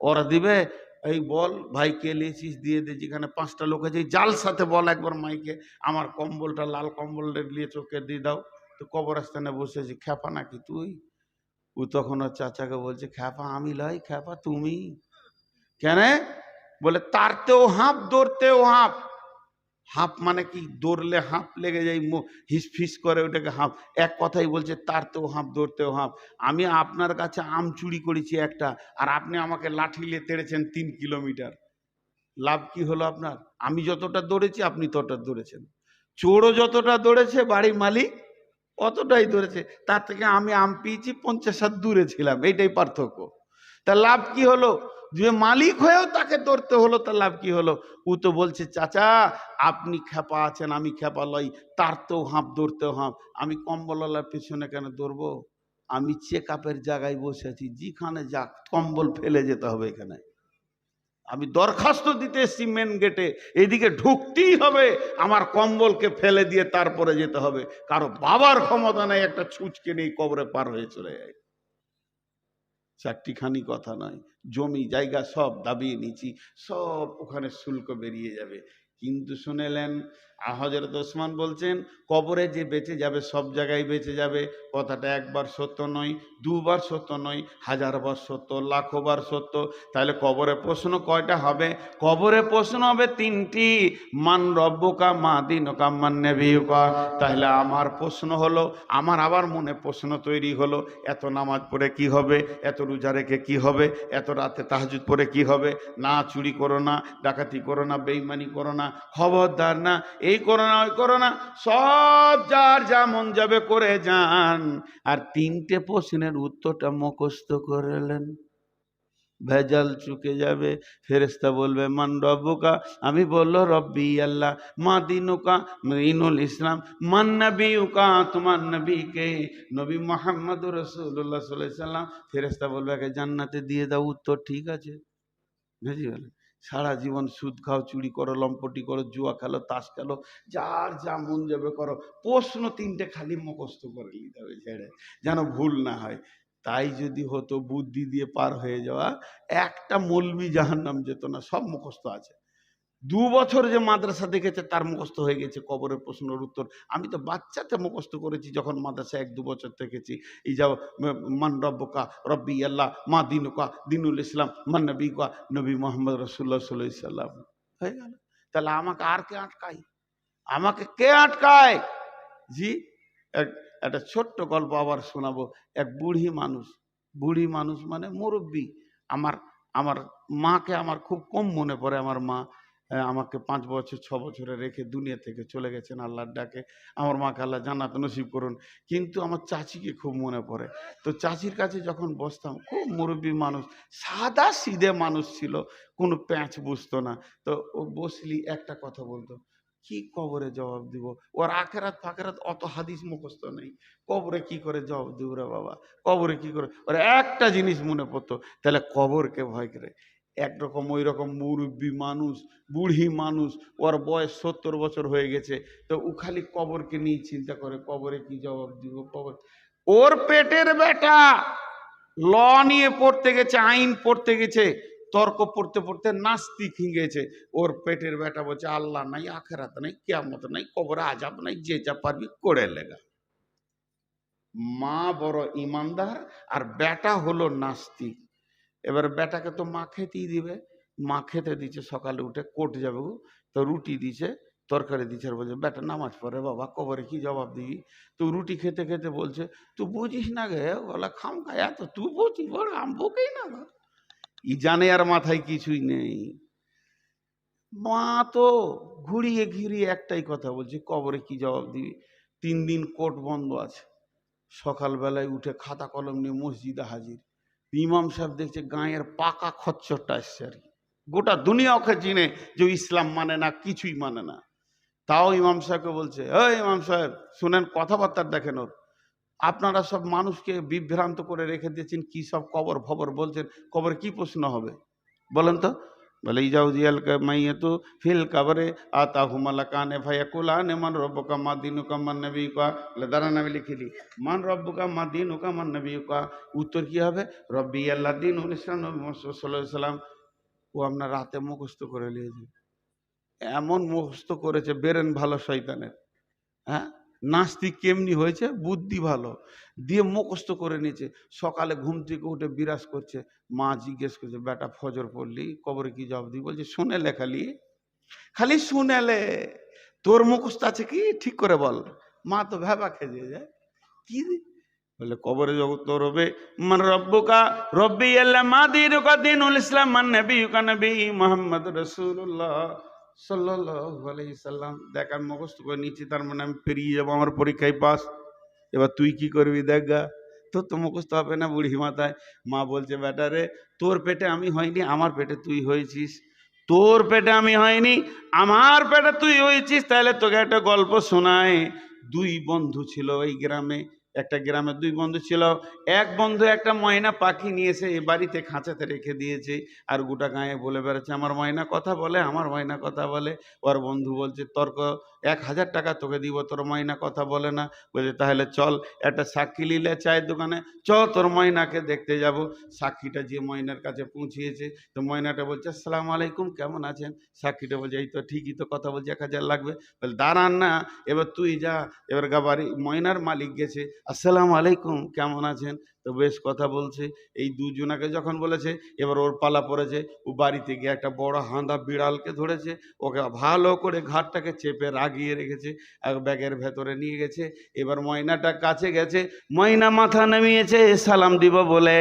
Speaker 1: ওরা দিবে? এই বল ভাই কে লিয়েছিস, দিয়ে দে, যেখানে 5টা লোক আছে জাল সাথে বল একবার মাইকে, আমার কম্বলটা লাল কম্বল নিয়ে চোখে দিয়ে দাও। তো কবরস্থানে বসে আছি, খ্যাপা নাকি তুই? ও তখন ওর চাচাকে বলছে খ্যাপা আমি লয়, খ্যাপা তুমি। কেন? বলে তারতেও হাঁপ দৌড়তেও হাঁপ। হাঁপ মানে কি? দৌড়লে হাঁপ লেগে যায়, হিসফিস করে, ওটাকে হাঁপ। এক কথাই বলছে তারতেও হাঁপ দৌড়তেও হাঁপ। আমি আপনার কাছে আম চুরি করেছি একটা, আর আপনি আমাকে লাঠি নিয়ে তেড়েছেন 3 কিলোমিটার। লাভ কি হলো আপনার? আমি যতটা দৌড়েছি আপনি ততটা দৌড়েছেন। চোরও যতটা দৌড়েছে বাড়ির মালিক অতটাই ধরেছে। তার থেকে আমি আম পেয়েছি 50 হাত দূরে ছিলাম, এইটাই পার্থক্য। তা লাভ কি হলো? যে মালিক হয়েও তাকে ধরতে হলো, তা লাভ কি হলো? ও তো বলছে চাচা আপনি খেপা আছেন, আমি খেপা লই, তার তো হাঁপ ধরতেও হাঁপ। আমি কম্বলওয়ালার পিছনে কেন দৌড়বো? আমি চেক আপের জায়গায় বসে আছি, যেখানে যাক কম্বল ফেলে যেতে হবে। এখানে আমি দরখাস্ত দিতে এসছি মেন গেটে, এদিকে ঢুকতেই হবে, আমার কম্বলকে ফেলে দিয়ে তারপরে যেতে হবে। কারো বাবার ক্ষমতা নাই একটা ছুঁচকে নেই কবরে পার হয়ে চলে যায়। চারটিখানি কথা নয়, জমি জায়গা সব দাবিয়ে নিয়েছি, সব ওখানে শুল্ক বেরিয়ে যাবে। কিন্তু শুনেলেন হযরত ওসমান বলছেন কবরে যে বেঁচে যাবে সব জায়গায় বেঁচে যাবে। কথাটা একবার সত্য নয়, দুবার সত্য নয়, 1000বার সত্য, লাখবার সত্য। তাহলে কবরে প্রশ্ন কয়টা হবে? কবরে প্রশ্ন হবে 3টি। মান রব্বুকা মা দিনুকা মান নবিয়ুকা। তাহলে আমার প্রশ্ন হলো, আমার আবার মনে প্রশ্ন তৈরি হলো, এত নামাজ পড়ে কি হবে, এত রোজা রেখে কি হবে, এত রাতে তাহাজ্জুদ পড়ে কি হবে? না চুরি করো না, ডাকাতি করো না, বেঈমানি করো না, খবরদার না, এই করো না ওই করো না, সব যার যা মন যাবে করে যান। আর 3টে প্রশ্নের উত্তরটা মুখস্থ করলেন, ভেজাল চুকে যাবে। ফেরেশতা বলবে মান রব্বুকা, আমি বললো রব্বি আল্লাহ। মা দিনুকা, দিনুল ইসলাম। মান নবিয়ুকা, তোমার নবীকে? নবী মুহাম্মদুর রাসূলুল্লাহ সাল্লাল্লাহু আলাইহি সাল্লাম। ফেরেশতা বলবে আগে জান্নাতে দিয়ে দাও, উত্তর ঠিক আছে। বুঝি গেল? সারা জীবন সুদ খাও, চুরি করো, লম্পটি করো, জুয়া খেলো, তাস খেলো, যার যা মন যাবে করো, প্রশ্ন 3টে খালি মুখস্থ করে নিতে হবে ছেড়ে, যেন ভুল না হয়। তাই যদি হতো বুদ্ধি দিয়ে পার হয়ে যাওয়া, একটা মৌলবি জাহান্নাম যেত না, সব মুখস্থ আছে। 2 বছর যে মাদ্রাসা দেখেছে তার মুখস্থ হয়ে গেছে কবরের প্রশ্নের উত্তর। আমি তো বাচ্চাতে মুখস্থ করেছি যখন মাদ্রাসা 1-2 বছর থেকেছি। এই যাও মান রব্বুকা, রব্বি আল্লাহ। মা দিনুকা, দিনুল ইসলাম। মান নবিকা, নবী মোহাম্মদ রাসূলুল্লাহ সাল্লাল্লাহু আলাইহি সাল্লাম। হয়ে গেল। তাহলে আমাকে আর কে আটকায়? আমাকে কে আটকায়? জি, একটা ছোট্ট গল্প আবার শোনাবো। এক বুড়ি মানুষ মানে মুরব্বী। আমার আমার মাকে আমার খুব কম মনে পড়ে। আমার মা আমাকে 5 বছর 6 বছরে রেখে দুনিয়া থেকে চলে গেছেন আল্লাহর ডাকে। আমার মাকে আল্লাহ জান্নাত নসিব করুন। কিন্তু আমার চাচিকে খুব মনে পড়ে। তো চাচির কাছে যখন বসতাম, খুব মুরব্বী মানুষ, সাদা সিধে মানুষ ছিল, কোনো প্যাঁচ বুঝতো না। তো ও বসলি একটা কথা বলতো, কি কবরে জবাব দিব? ওর আখেরাত ফাখেরাত অত হাদিস মুখস্থ নেই, কবরে কি করে জবাব দিব রে বাবা? কবরে কি করে? ওর একটা জিনিস মনে পড়তো, তাহলে কবরকে ভয় করে। একরকম ওই রকম মুরব্বী মানুষ, বুড়ি মানুষ, ওর বয়স 70 বছর হয়ে গেছে। তো ও খালি কবরকে নিয়ে চিন্তা করে, কবরে কি জবাব দিব, কবর। ওর পেটের বেটা ল নিয়ে পড়তে গেছে, আইন পড়তে গেছে, তর্ক পড়তে পড়তে নাস্তিক হয়ে গেছে। ওর পেটের বেটা বলছে আল্লাহ নাই, আখেরাত নাই, কিয়ামত নাই, কবরে আযাব নাই, যে যা পারবি করে লেগা। মা বড় ইমানদার আর বেটা হলো নাস্তিক। এবার বেটাকে তো মা খেতেই দিবে। মা খেতে দিচ্ছে, সকালে উঠে কোর্ট যাবে, তো রুটি দিছে, তরকারি দিচ্ছে, আর বলছে বেটা নামাজ পড়ে বাবা, কবরে কি জবাব দিবি? তো রুটি খেতে খেতে বলছে তুই বুঝিস না গে, বলা খাম খায়া তো তুই বুঝিস, বড় আম বকেই না গো। ই জানে আর মাথায় কিছুই নেই। মা তো ঘুরিয়ে ঘিরিয়ে একটাই কথা বলছে, কবরে কি জবাব দিবি? 3 দিন কোর্ট বন্ধ আছে। সকালবেলায় উঠে খাতা কলম নিয়ে মসজিদে হাজির। ইমাম সাহেব দেখছে গাঁয়ের পাকা খচ্চরটা এসছে আর কি। গোটা দুনিয়া ওকে চিনে যে ইসলাম মানে না, কিছুই মানে না। তাও ইমাম সাহেবকে বলছে, এই ইমাম সাহেব শুনেন, কথাবার্তা দেখেন ওর। আপনারা সব মানুষকে বিভ্রান্ত করে রেখে দিয়েছেন, কি সব কবর ফবর বলছেন, কবরে কি প্রশ্ন হবে বলেন তো? বলে ইজাউ জিয়াল মাইয়াতু ফিল কবরে আতাহু মালাকানে ফায়াকুলানে মান রব্বুকা মা দিনুকা মান নবিয়ুকা। বলে দাঁড়ান আমি লিখিলি, মান রব্বুকা মা দিনুকা মান নবিয়ুকা। উত্তর কি হবে? রব্বি আল্লাহ দীনুল ইসলাম, নবী মুহাম্মদ সাল্লাল্লাহু আলাইহি সাল্লাম। ও আপনার রাতে মুখস্থ করে নিয়েছে, এমন মুখস্থ করেছে বেরেন ভালো শয়তানের। হ্যাঁ, নাস্তিক কেমনি হয়েছে, বুদ্ধি ভালো, দিয়ে মুখস্থ করে নিয়েছে। সকালে ঘুম থেকে উঠে বিরাজ করছে। মা জিজ্ঞেস করছে, বেটা ফজর পড়লি, কবরে কি জবাব দিই? বলছে শুনেলে, খালি খালি শুনেলে, তোর মুখস্থ আছে কি ঠিক করে বল। মা তো ভেবা খেয়ে যায়, কি বলে কবরে জগৎ তোর হবে মান রব্বুকা রব্বি আল্লাহ মা দিনুকা দীনুল ইসলাম মান নবিয়ুকা নবী মুহাম্মদ রাসূলুল্লাহ সাল্লাল্লাহু আলাইহি সাল্লাম। দেখ আমি মুখস্থ করে নিচ্ছি, তার মানে আমি পেরিয়ে যাবো, আমার পরীক্ষায় পাস। এবার তুই কি করবি দেখ গা, তোর তো মুখস্থ হবে না বুড়ি মাথায়। মা বলছে, বেটা রে, তোর পেটে আমি হয়নি, আমার পেটে তুই হয়েছিস। তোর পেটে আমি হয়নি, আমার পেটে তুই হয়েছিস। তাহলে তোকে একটা গল্প শোনায়। দুই বন্ধু ছিল এই গ্রামে। একটা গ্রামে দুই বন্ধু ছিল। এক বন্ধু একটা ময়না পাখি নিয়েছে, এ বাড়িতে খাঁচাতে রেখে দিয়েছে, আর গোটা গায়ে বলে বেড়াচ্ছে আমার ময়না কথা বলে, আমার ময়না কথা বলে। ওর বন্ধু বলছে, তর্ক 1000 টাকা তোকে দিব, তোর ময়না কথা বলে না। বলছে তাহলে চল একটা সাক্ষী নিলে চায়ের দোকানে, চ তোর ময়নাকে দেখতে যাব। সাক্ষীটা যে ময়নার কাছে পৌঁছিয়েছে, তো ময়নাটা বলছে আসসালামু আলাইকুম, কেমন আছেন? সাক্ষীটা বলছে এই তো ঠিকই তো কথা বলছে, 1000 লাগবে। বলে দাঁড়ান না, এবার তুই যা। এবার বাড়ি ময়নার মালিক গেছে, আসসালামু আলাইকুম, কেমন আছেন? তো বেশ কথা বলছে। এই দুজনাকে যখন বলেছে, এবার ওর পালা পড়েছে। ও বাড়িতে গিয়ে একটা বড় হাঁদা বিড়ালকে ধরেছে, ওকে ভালো করে ঘাটটাকে চেপে রাগিয়ে রেখেছে, এক ব্যাগের ভেতরে নিয়ে গেছে। এবার ময়নাটা কাছে গেছে, ময়না মাথা নামিয়েছে সালাম দিব বলে,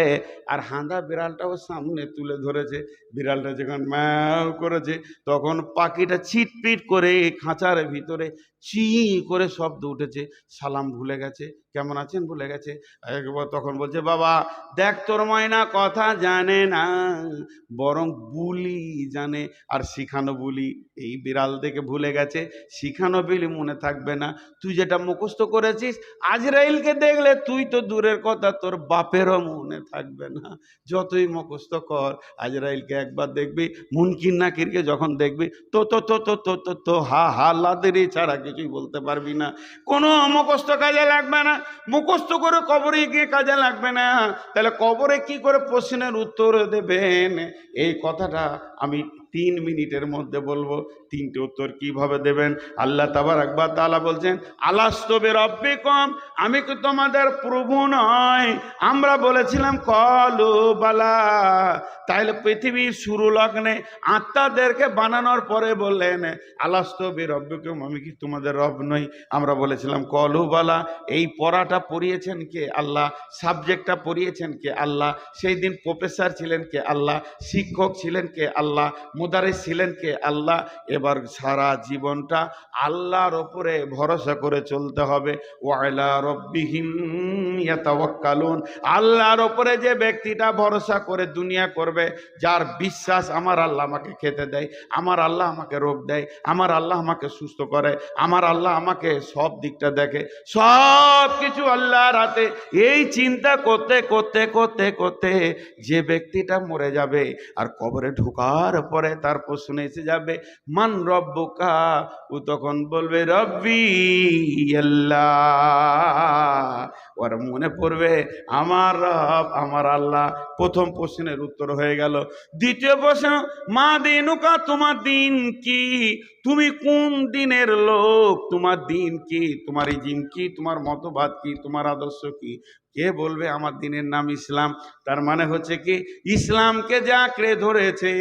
Speaker 1: আর হাঁদা বিড়ালটাও সামনে তুলে ধরেছে। বিড়ালটা যখন ম্যাও করেছে, তখন পাখিটা ছিটপিট করে খাঁচার ভিতরে চি করে শব্দ উঠেছে। সালাম ভুলে গেছে, কেমন আছেন ভুলে গেছে। একবার তখন বলছে, বাবা দেখ তোর ময়না কথা জানে না, বরং বুলি জানে, আর শিখানো বুলি। এই বিড়াল দেখে ভুলে গেছে, শিখানো বুলি মনে থাকবে না। তুই যেটা মুখস্থ করেছিস, আজরাইলকে দেখলে তুই তো দূরের কথা, তোর বাপেরও মনে থাকবে না। যতই মুখস্থ কর, আজরাইলকে একবার দেখবি, মুনকির নাকিরকে যখন দেখবি, তো তো তো তো তো তো তো হা হা লাদেরি ছাড়া কিছুই বলতে পারবি না। কোনো মুখস্থ কাজে লাগবে না, মুখস্থ করে কবরে গিয়ে কাজে লাগবে না। তাহলে কবরে কি করে প্রশ্নের উত্তর দেবেন? এই কথাটা আমি 3 মিনিটের মধ্যে বলবো। 3টে উত্তর কিভাবে দেবেন? আল্লাহ তাবারাক ওয়া তাআলা বলছেন, আলাস্তু বিরাব্বিকুম, আমি কি তোমাদের প্রভু নয়? আমরা বলেছিলাম কলু বালা। তাহলে পৃথিবীর শুরু লগ্নে আত্মাদেরকে বানানোর পরে বললেন, আলাস্তু বিরাব্বিকুম, আমি কি তোমাদের রব নই? আমরা বলেছিলাম কলু বালা। এই পড়াটা পড়িয়েছেন কে? আল্লাহ। সাবজেক্টটা পড়িয়েছেন কে? আল্লাহ। সেই দিন প্রফেসর ছিলেন কে? আল্লাহ। শিক্ষক ছিলেন কে? আল্লাহ। মুদারিস ছিলেন কে? আল্লাহ। এবার সারা জীবনটা আল্লাহর ওপরে ভরসা করে চলতে হবে। ওয়ালা রব্বিহিম ইয়াতাওয়াক্কালুন, আল্লাহর ওপরে যে ব্যক্তিটা ভরসা করে দুনিয়া করবে, যার বিশ্বাস আমার আল্লাহ আমাকে খেতে দেয়, আমার আল্লাহ আমাকে রোগ দেয়, আমার আল্লাহ আমাকে সুস্থ করে, আমার আল্লাহ আমাকে সব দিকটা দেখে, সব কিছু আল্লাহর হাতে। এই চিন্তা করতে করতে করতে করতে যে ব্যক্তিটা মরে যাবে, আর কবরে ঢোকার পরে তার প্রশ্ন এসে যাবে মান রব্বুকা, ও তখন বলবে রব্বি আল্লাহ। ওর মনে পড়বে আমার রব আমার আল্লাহ। প্রথম প্রশ্নের উত্তর হয়ে গেল। দ্বিতীয় প্রশ্ন, মা দিনুকা, তোমার দিন কি? তুমি কোন দিনের লোক? তোমার দিন কি? তোমার এই দিন কি? তোমার মতবাদ কি? তোমার আদর্শ কি? কে বলবে আমার দিনের নাম ইসলাম? তার মানে হচ্ছে কি, ইসলামকে যে আঁকড়ে ধরেছে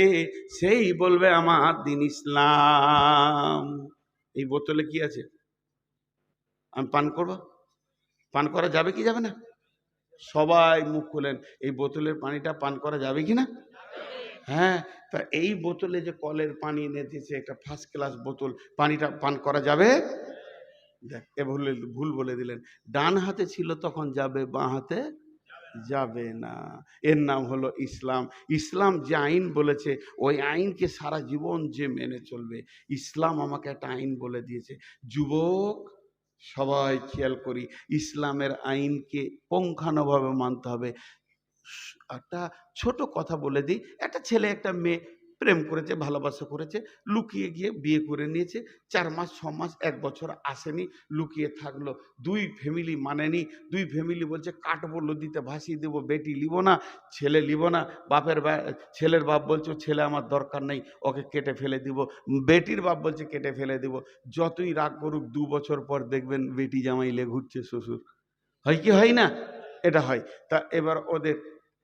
Speaker 1: সেই বলবে আমার দিন ইসলাম। এই বোতলে কি আছে? আমি পান করব? পান করা যাবে কি যাবে না? সবাই মুখ খুলেন, এই বোতলের পানিটা পান করা যাবে কি না? হ্যাঁ। তা এই বোতলে যে কলের পানি এনে দিয়েছে, একটা ফার্স্ট ক্লাস বোতল, পানিটা পান করা যাবে? দেখ এ ভুল বলে দিলেন। ডান হাতে ছিল তখন যাবে, বাঁ হাতে যাবে না। এর নাম হলো ইসলাম। ইসলাম যে আইন বলেছে ওই আইনকে সারা জীবন যে মেনে চলবে। ইসলাম আমাকে একটা আইন বলে দিয়েছে। যুবক সবাই খেয়াল করি, ইসলামের আইনকে পুঙ্খানুভাবে মানতে হবে। একটা ছোট কথা বলে দিই, একটা ছেলে একটা মেয়ে প্রেম করেছে, ভালোবাসা করেছে, লুকিয়ে গিয়ে বিয়ে করে নিয়েছে। 4 মাস 6 মাস 1 বছর আসেনি, লুকিয়ে থাকলো। দুই ফ্যামিলি মানেনি। দুই ফ্যামিলি বলছে কাটবো, নদীতে ভাসিয়ে দেবো, বেটি লিব না, ছেলে লিব না। ছেলের বাপ বলছে ছেলে আমার দরকার নেই, ওকে কেটে ফেলে দিব। বেটির বাপ বলছে কেটে ফেলে দিব। যতই রাগ করুক 2 বছর পর দেখবেন বেটি জামাই লে ঘুরছে শ্বশুর। হয় কি হয় না? এটা হয়। তা এবার ওদের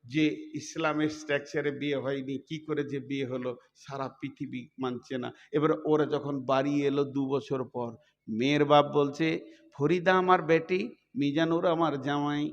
Speaker 1: যে ইসলামের স্ট্রাকচারে বিয়ে হয়নি, কি করে যে বিয়ে হলো সারা পৃথিবী মানছে না। এবার ওরা যখন বাড়ি এলো 2 বছর পর, মেয়ের বাপ বলছে ফরিদা আমার বেটি, মিজানুর আমার জামাই।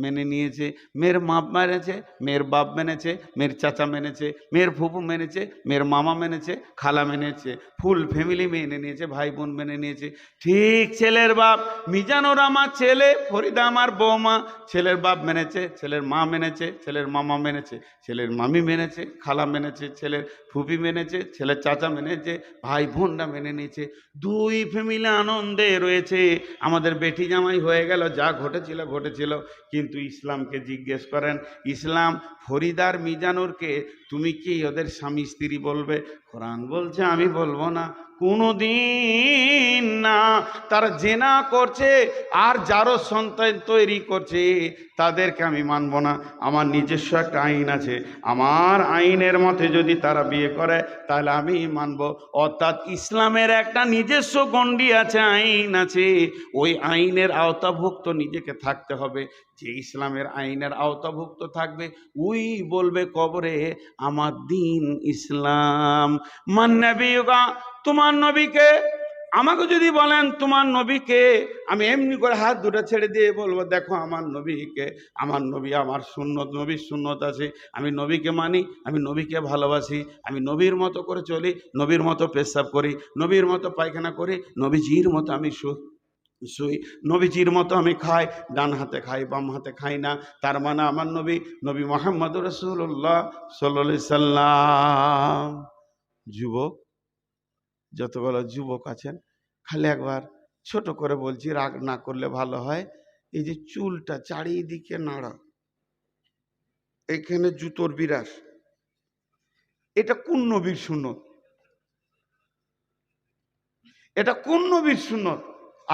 Speaker 1: মেনে নিয়েছে। মেয়ের মা মেনেছে, মেয়ের বাপ মেনেছে, মেয়ের চাচা মেনেছে, মেয়ের ফুফু মেনেছে, মেয়ের মামা মেনেছে, খালা মেনেছে, ফুল ফ্যামিলি মেনে নিয়েছে, ভাই বোন মেনে নিয়েছে। ঠিক ছেলের বাপ, মিজানুর আমার ছেলে, ফরিদা আমার বৌমা। ছেলের বাপ মেনেছে, ছেলের মা মেনেছে, ছেলের মামা মেনেছে, ছেলের মামি মেনেছে, খালা মেনেছে, ছেলের ফুপি মেনেছে, ছেলের চাচা মেনেছে, ভাই বোনরা মেনে নিয়েছে। দুই ফ্যামিলি আনন্দে রয়েছে, আমাদের বেটি জামাই হয়ে গেল, যা ঘটেছিল ঘটেছিল। কিন্তু ইসলামকে জিজ্ঞেস করেন, ইসলাম ফরিদার মিজানুরকে তুমি কি ওদের স্বামী স্ত্রী বলবে? কোরআন বলছে আমি বলবো না, কোনোদিন না। তারা জেনা করছে আর যারও সন্তান তৈরি করছে তাদেরকে আমি মানব না। আমার নিজস্ব একটা আইন আছে, আমার আইনের মতে যদি তারা বিয়ে করে তাহলে আমি মানব। অর্থাৎ ইসলামের একটা নিজস্ব গণ্ডি আছে, আইন আছে। ওই আইনের আওতাভুক্ত নিজেকে থাকতে হবে। যে ইসলামের আইনের আওতাভুক্ত থাকবে ওই বলবে কবরে আমার দিন ইসলাম। মান নবিয়ুকা, তোমার নবীকে। আমাকে যদি বলেন তোমার নবীকে, আমি এমনি করে হাত দুটো ছেড়ে দিয়ে বলবো দেখো আমার নবীকে। আমার নবী, আমার সুন্নত, নবীর সুন্নত আছে, আমি নবীকে মানি, আমি নবীকে ভালোবাসি, আমি নবীর মতো করে চলি, নবীর মতো পেশাব করি, নবীর মতো পায়খানা করি, নবীজির মতো আমি শুই, নবীজির মতো আমি খাই। ডান হাতে খাই, বাম হাতে খাই না। তার মানে আমার নবী, নবী মুহাম্মদ রাসূলুল্লাহ সাল্লাল্লাহু আলাইহি সাল্লাম। যুবক, যতগুলো যুবক আছেন, খালি একবার ছোট করে বলছি, রাগ না করলে ভালো হয়। এই যে চুলটা চারিদিকে নাড়া, এখানে জুতোর বিরাস, এটা কোন নবীর সুন্নত? এটা কোন নবীর সুন্নত?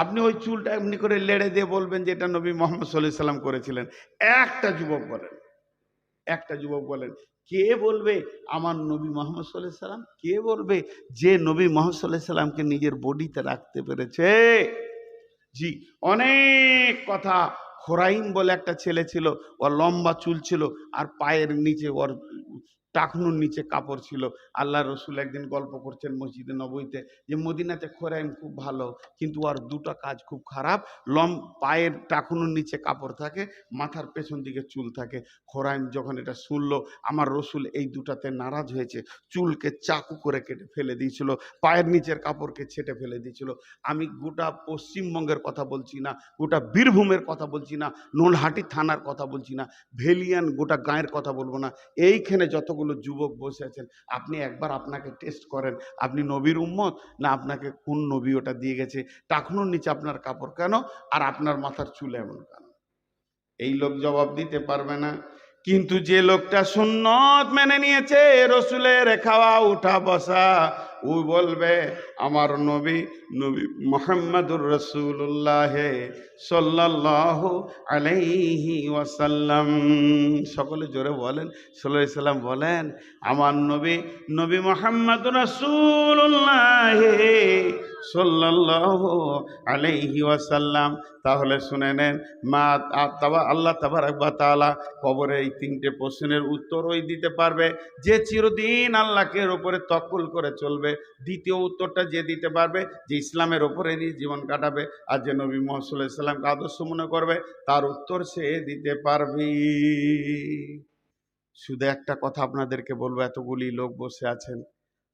Speaker 1: আপনি ওই চুলটা এমনি করে লেড়ে দিয়ে বলবেন যে এটা নবী মুহাম্মদ সাল্লাল্লাহু আলাইহি সাল্লাম করেছিলেন। একটা যুবক বলেন, একটা যুবক বলেন, কে বলবে আমার নবী মুহাম্মদ সাল্লাল্লাহু আলাইহি সাল্লাম? কে বলবে যে নবী মুহাম্মদ সাল্লাল্লাহু আলাইহি সাল্লামকে নিজের বডিতে রাখতে পেরেছে? জি, অনেক কথা। খোরাইন বলে একটা ছেলে ছিল, ওর লম্বা চুল ছিল আর পায়ের নিচে ওর টাকনুর নিচে কাপড় ছিল। আল্লাহ রসুল একদিন গল্প করছেন মসজিদে নববীতে যে মদিনাতে খোরাইন খুব ভালো, কিন্তু ওর দুটো কাজ খুব খারাপ। পায়ের টাকনুর নিচে কাপড় থাকে, মাথার পেছন দিকে চুল থাকে। খোরাইন যখন এটা শুনলো, আমার রসুল এই দুটাতে নারাজ হয়েছে, চুলকে চাকু করে কেটে ফেলে দিয়েছিল, পায়ের নিচের কাপড়কে ছেটে ফেলে দিয়েছিল। আমি গোটা পশ্চিমবঙ্গের কথা বলছি না, গোটা বীরভূমের কথা বলছি না, নোলহাটি থানার কথা বলছি না, ভেলিয়ান গোটা গাঁয়ের কথা বলবো না। এইখানে যতগুলো যুবক বসে আছেন, আপনি একবার আপনাকে টেস্ট করেন, আপনি নবীর উম্মত না আপনাকে কোন নবী ওটা দিয়ে গেছে? টাকনুর নিচে আপনার কাপড় কেন আর আপনার মাথার চুল এমন কেন? এই লোক জবাব দিতে পারবে না। কিন্তু যে লোকটা সুন্নত মেনে নিয়েছে, রসুলের খাওয়া উঠা বসা, ও বলবে আমার নবী, নবী মুহাম্মদুর রাসূলুল্লাহ সাল্লাল্লাহু আলাইহি ওয়াসাল্লাম। সকলে জোরে বলেন সাল্লাল্লাহু আলাইহি সাল্লাম। বলেন আমার নবী, নবী মুহাম্মদুর রাসূলুল্লাহ সাল্লাল্লাহু আলাইহি ওয়াসাল্লাম। তাহলে শুনে নেন, আল্লাহ তাবারক ওয়া তাআলা কবরে এই 3টে প্রশ্নের উত্তর ওই দিতে পারবে যে চিরদিন আল্লাহকে উপরে তওয়াক্কুল করে চলবে। দ্বিতীয় উত্তরটা যে দিতে পারবে যে ইসলামের উপরে নিয়ে জীবন কাটাবে, আর যে নবী মুহাম্মদ সাল্লাল্লাহু আলাইহি সাল্লামকে আদর্শ মনে করবে, তার উত্তর সে দিতে পারবে। শুধু একটা কথা আপনাদেরকে বলবো, এতগুলি লোক বসে আছেন,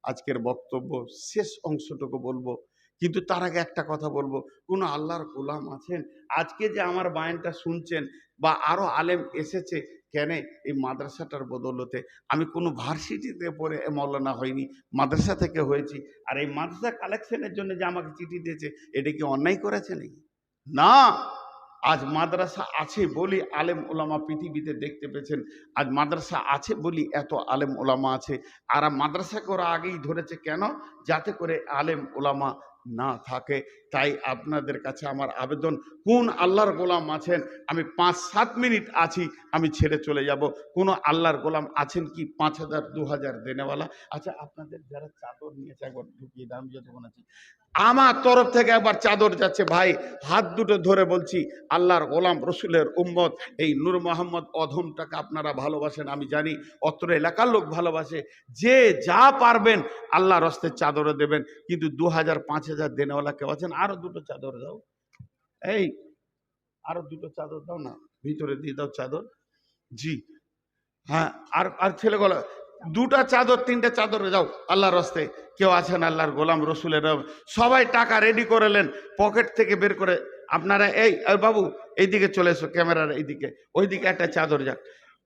Speaker 1: আজকের বক্তব্য শেষ অংশটুকু বলবো। কিন্তু তার আগে একটা কথা বলবো, কোনো আল্লাহর গোলাম আছেন আজকে যে আমার বায়ানটা শুনছেন বা আরো আলেম এসেছে কেন এই মাদ্রাসাটার বদৌলতে? আমি কোনো ভার্সিটিতে পড়ে মৌলানা হয়নি, মাদ্রাসা থেকে হয়েছি। আর এই মাদ্রাসা কালেকশনের জন্য যে আমাকে চিঠি দিয়েছে, এটা কি অন্যায় করেছে নাকি? না, আজ মাদ্রাসা আছে বলি আলেম ওলামা পৃথিবীতে দেখতে পেয়েছেন। আজ মাদ্রাসা আছে বলি এত আলেম ওলামা আছে। আর মাদ্রাসাকে ওরা আগেই ধরেছে কেন? যাতে করে আলেম ওলামা না থাকে। তাই আপনাদের কাছে আমার আবেদন, কোন আল্লাহর গোলাম আছেন? আমি 5-7 মিনিট আছি, আমি ছেড়ে চলে যাব। কোন আল্লাহর গোলাম আছেন কি 5,000 2,000 দেনেওয়ালা? আচ্ছা, আপনাদের যারা চাদর নিয়েছে একবার ঢুকিয়ে দাম যতক্ষণ আছি, আমার তরফ থেকে একবার চাদর যাচ্ছে ভাই, হাত দুটো ধরে বলছি, আল্লাহর গোলাম রসুলের উম্মত এই নূর মোহাম্মদ অধমটাকে আপনারা ভালোবাসেন, আমি জানি, অত্র এলাকার লোক ভালোবাসে। যে যা পারবেন আল্লাহর হস্তে চাদরে দেবেন, কিন্তু 2,000 5,000 দেনেওয়ালা কেউ আছেন? আরো দুটো চাদর দাও, এই আরো দুটো চাদর দাও না, ভিতরে দিয়ে দাও চাদর। জি হ্যাঁ, আর আর ছেলেগুলো দুটা চাদর 3টে চাদরে যাও আল্লাহর রাস্তে। কেউ আছেন আল্লাহর গোলাম রসুলের? সবাই টাকা রেডি করেলেন পকেট থেকে বের করে। আপনারা এই বাবু এইদিকে চলে এসো, ক্যামেরার এইদিকে, ওইদিকে একটা চাদর যাক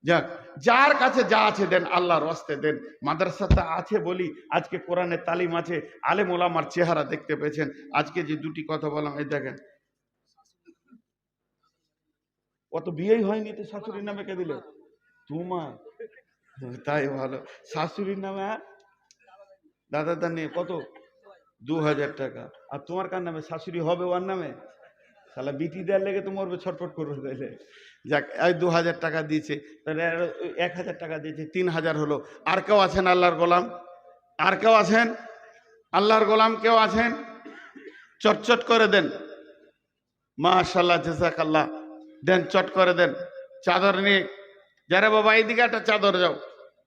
Speaker 1: যাক, যার কাছে যা আছে দেন, আল্লাহর রাস্তে দেন। মাদ্রাসাতে আছে বলি আজকে কোরআনের তালিম আছে, আলেম ওলামার চেহারা দেখতে পেয়েছেন। আজকে যে দুটি কথা বললাম, এই দেখেন, কত বিয়েই হয়নি তো শাশুড়ির নামে কে দিলে? তোমার তাই ভালো, শাশুড়ির নামে দাদাদার নিয়ে কত? 2,000 টাকা। আর তোমার কার নামে? শাশুড়ি হবে ওর নামে? তাহলে বিটি দেওয়ার লেগে তো মরবে, ছটফট করবে তাইলে। যাক, এই 2,000 টাকা দিয়েছে, তাহলে 1,000 টাকা দিয়েছে, 3,000 হলো। আর কেউ আছেন আল্লাহর গোলাম? আর কেউ আছেন আল্লাহর গোলাম? কেউ আছেন? চটচট করে দেন। মাশাআল্লাহ, জাযাকাল্লাহ, দেন, চট করে দেন চাদর নিয়ে। যারা বাবা এইদিকে একটা চাদর যাও,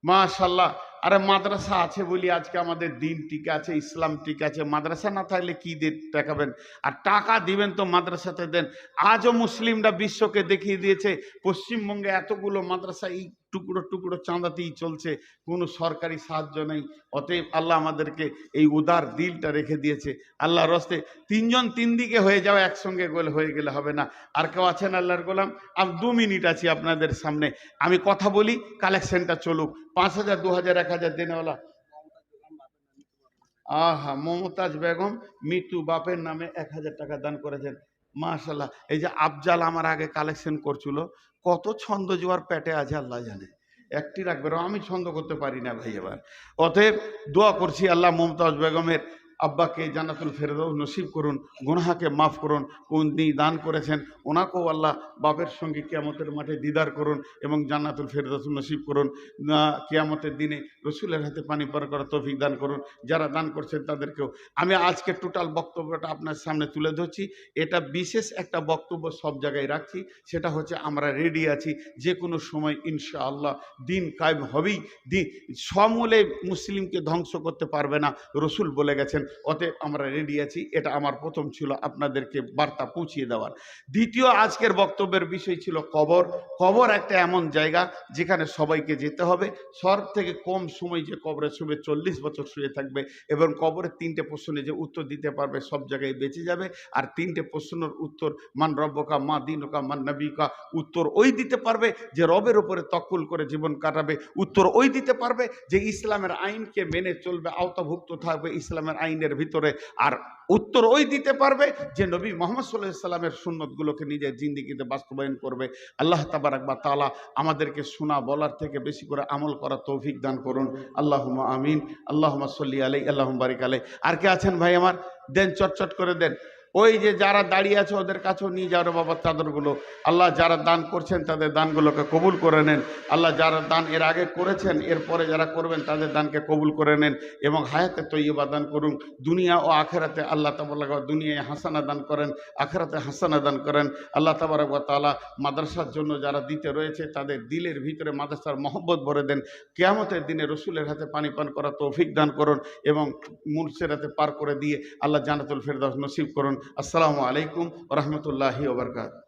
Speaker 1: মাশাআল্লাহ। আরে মাদ্রাসা আছে বলি আজকে আমাদের দিন টিকে আছে, ইসলাম টিকে আছে। মাদ্রাসা না থাকলে কি দিয়ে টাকাবেন? আর টাকা দিবেন তো মাদ্রাসাতে দেন। আজও মুসলিমরা বিশ্বকে দেখিয়ে দিয়েছে পশ্চিমবঙ্গে এতগুলো মাদ্রাসা এই টুকরো টুকরো চাঁদাতেই চলছে, কোনো সরকারি সাহায্য নেই। অতএব আল্লাহ আমাদেরকে এই উদার দিলটা রেখে দিয়েছে। আল্লাহর রাস্তে 3 জন 3 দিকে হয়ে যাও, একসঙ্গে গোল হয়ে গেলে হবে না। আর কেউ আছেন আল্লাহর গোলাম? আমি 2 মিনিট আছি আপনাদের সামনে, আমি কথা বলি, কালেকশনটা চলুক। 5,000 2,000 1,000 দেনেওয়ালা? আহা, মমতাজ বেগম মিতু বাপের নামে 1,000 টাকা দান করেছেন। মাশাআল্লাহ। এই যে আফজাল আমার আগে কালেকশন করছিল, কত ছন্দ জোয়ার পেটে আছে আল্লাহ জানে, একটি রাখবে, আমি ছন্দ করতে পারি না ভাই। এবার অতএব দোয়া করছি, আল্লাহ মমতাজ বেগমের আব্বাকে জান্নাতুল ফেরদৌস নসিব করুন, গুনাহকে মাফ করুন। কোন দিন দান করেছেন ওনাকেও আল্লাহ বাপের সঙ্গে কিয়ামতের মাঠে দিদার করুন এবং জান্নাতুল ফেরদৌস নসিব করুন। কিয়ামতের দিনে রসুলের হাতে পানি পার করার তৌফিক দান করুন। যারা দান করছেন তাদেরকেও। আমি আজকে টোটাল বক্তব্যটা আপনার সামনে তুলে ধরছি। এটা বিশেষ একটা বক্তব্য সব জায়গায় রাখছি, সেটা হচ্ছে আমরা রেডি আছি যে কোনো সময় ইনশাআল্লাহ দিন কায়েম হবেই। দিন সমূলে মুসলিমকে ধ্বংস করতে পারবে না, রসুল বলে গেছেন। অতএব আমরা রেডি আছি। এটা আমার প্রথম ছিল আপনাদেরকে বার্তা পৌঁছিয়ে দেওয়ার। দ্বিতীয় আজকের বক্তব্যের বিষয় ছিল কবর। কবর একটা এমন জায়গা যেখানে সবাইকে যেতে হবে। সব থেকে কম সময় যে কবরে শুবে 40 বছর শুয়ে থাকবে এবং কবরের 3টে প্রশ্নে যে উত্তর দিতে পারবে সব জায়গায় বেঁচে যাবে। আর 3টে প্রশ্নের উত্তর, মান রব্বকা মা দীনুকা মান নবিকা, উত্তর ওই দিতে পারবে যে রবের উপরে তওয়াক্কুল করে জীবন কাটাবে। উত্তর ওই দিতে পারবে যে ইসলামের আইনকে মেনে চলবে, আওতাভুক্ত থাকবে ইসলামের আইনের ভিতরে। আর উত্তর ওই দিতে পারবে যে নবী মুহাম্মদ সাল্লাল্লাহু আলাইহি সাল্লামের সুন্নতগুলোকে নিজের জিন্দেগিতে বাস্তবায়ন করবে। আল্লাহ তাবারাক ওয়া তাআলা আমাদেরকে শোনা বলার থেকে বেশি করে আমল করার তৌফিক দান করুন। আল্লাহুম্মা আমিন। আল্লাহুম্মা সাল্লি আলাইহি, আল্লাহুম্মা বারিক আলাইহি। আর কে আছেন ভাই আমার? দেন, চটচট করে দেন। ওই যে যারা দাঁড়িয়ে আছে ওদের কাছেও নিয়ে যাও রে বাবা চাদরগুলো। আল্লাহ যারা দান করছেন তাদের দানগুলোকে কবুল করে নেন। আল্লাহ যারা দান এর আগে করেছেন, এরপরে যারা করবেন তাদের দানকে কবুল করে নেন এবং হায়াতে তৈয়বা দান করুন। দুনিয়া ও আখেরাতে আল্লাহ তাবারক ওয়া দুনিয়ায় হাসানা দান করেন, আখেরাতে হাসানা দান করেন। আল্লাহ তাবারক ওয়া তাআলা মাদ্রাসার জন্য যারা দিতে রয়েছে তাদের দিলের ভিতরে মাদ্রাসার মহব্বত ভরে দেন। কিয়ামতের দিনে রসুলের হাতে পানি পান করা তৌফিক দান করুন এবং মুরসেরাতে পার করে দিয়ে আল্লাহ জান্নাতুল ফেরদাউস নসিব করুন। আসসালামু আলাইকুম ওয়া রাহমাতুল্লাহি ওয়া বারাকাতুহু।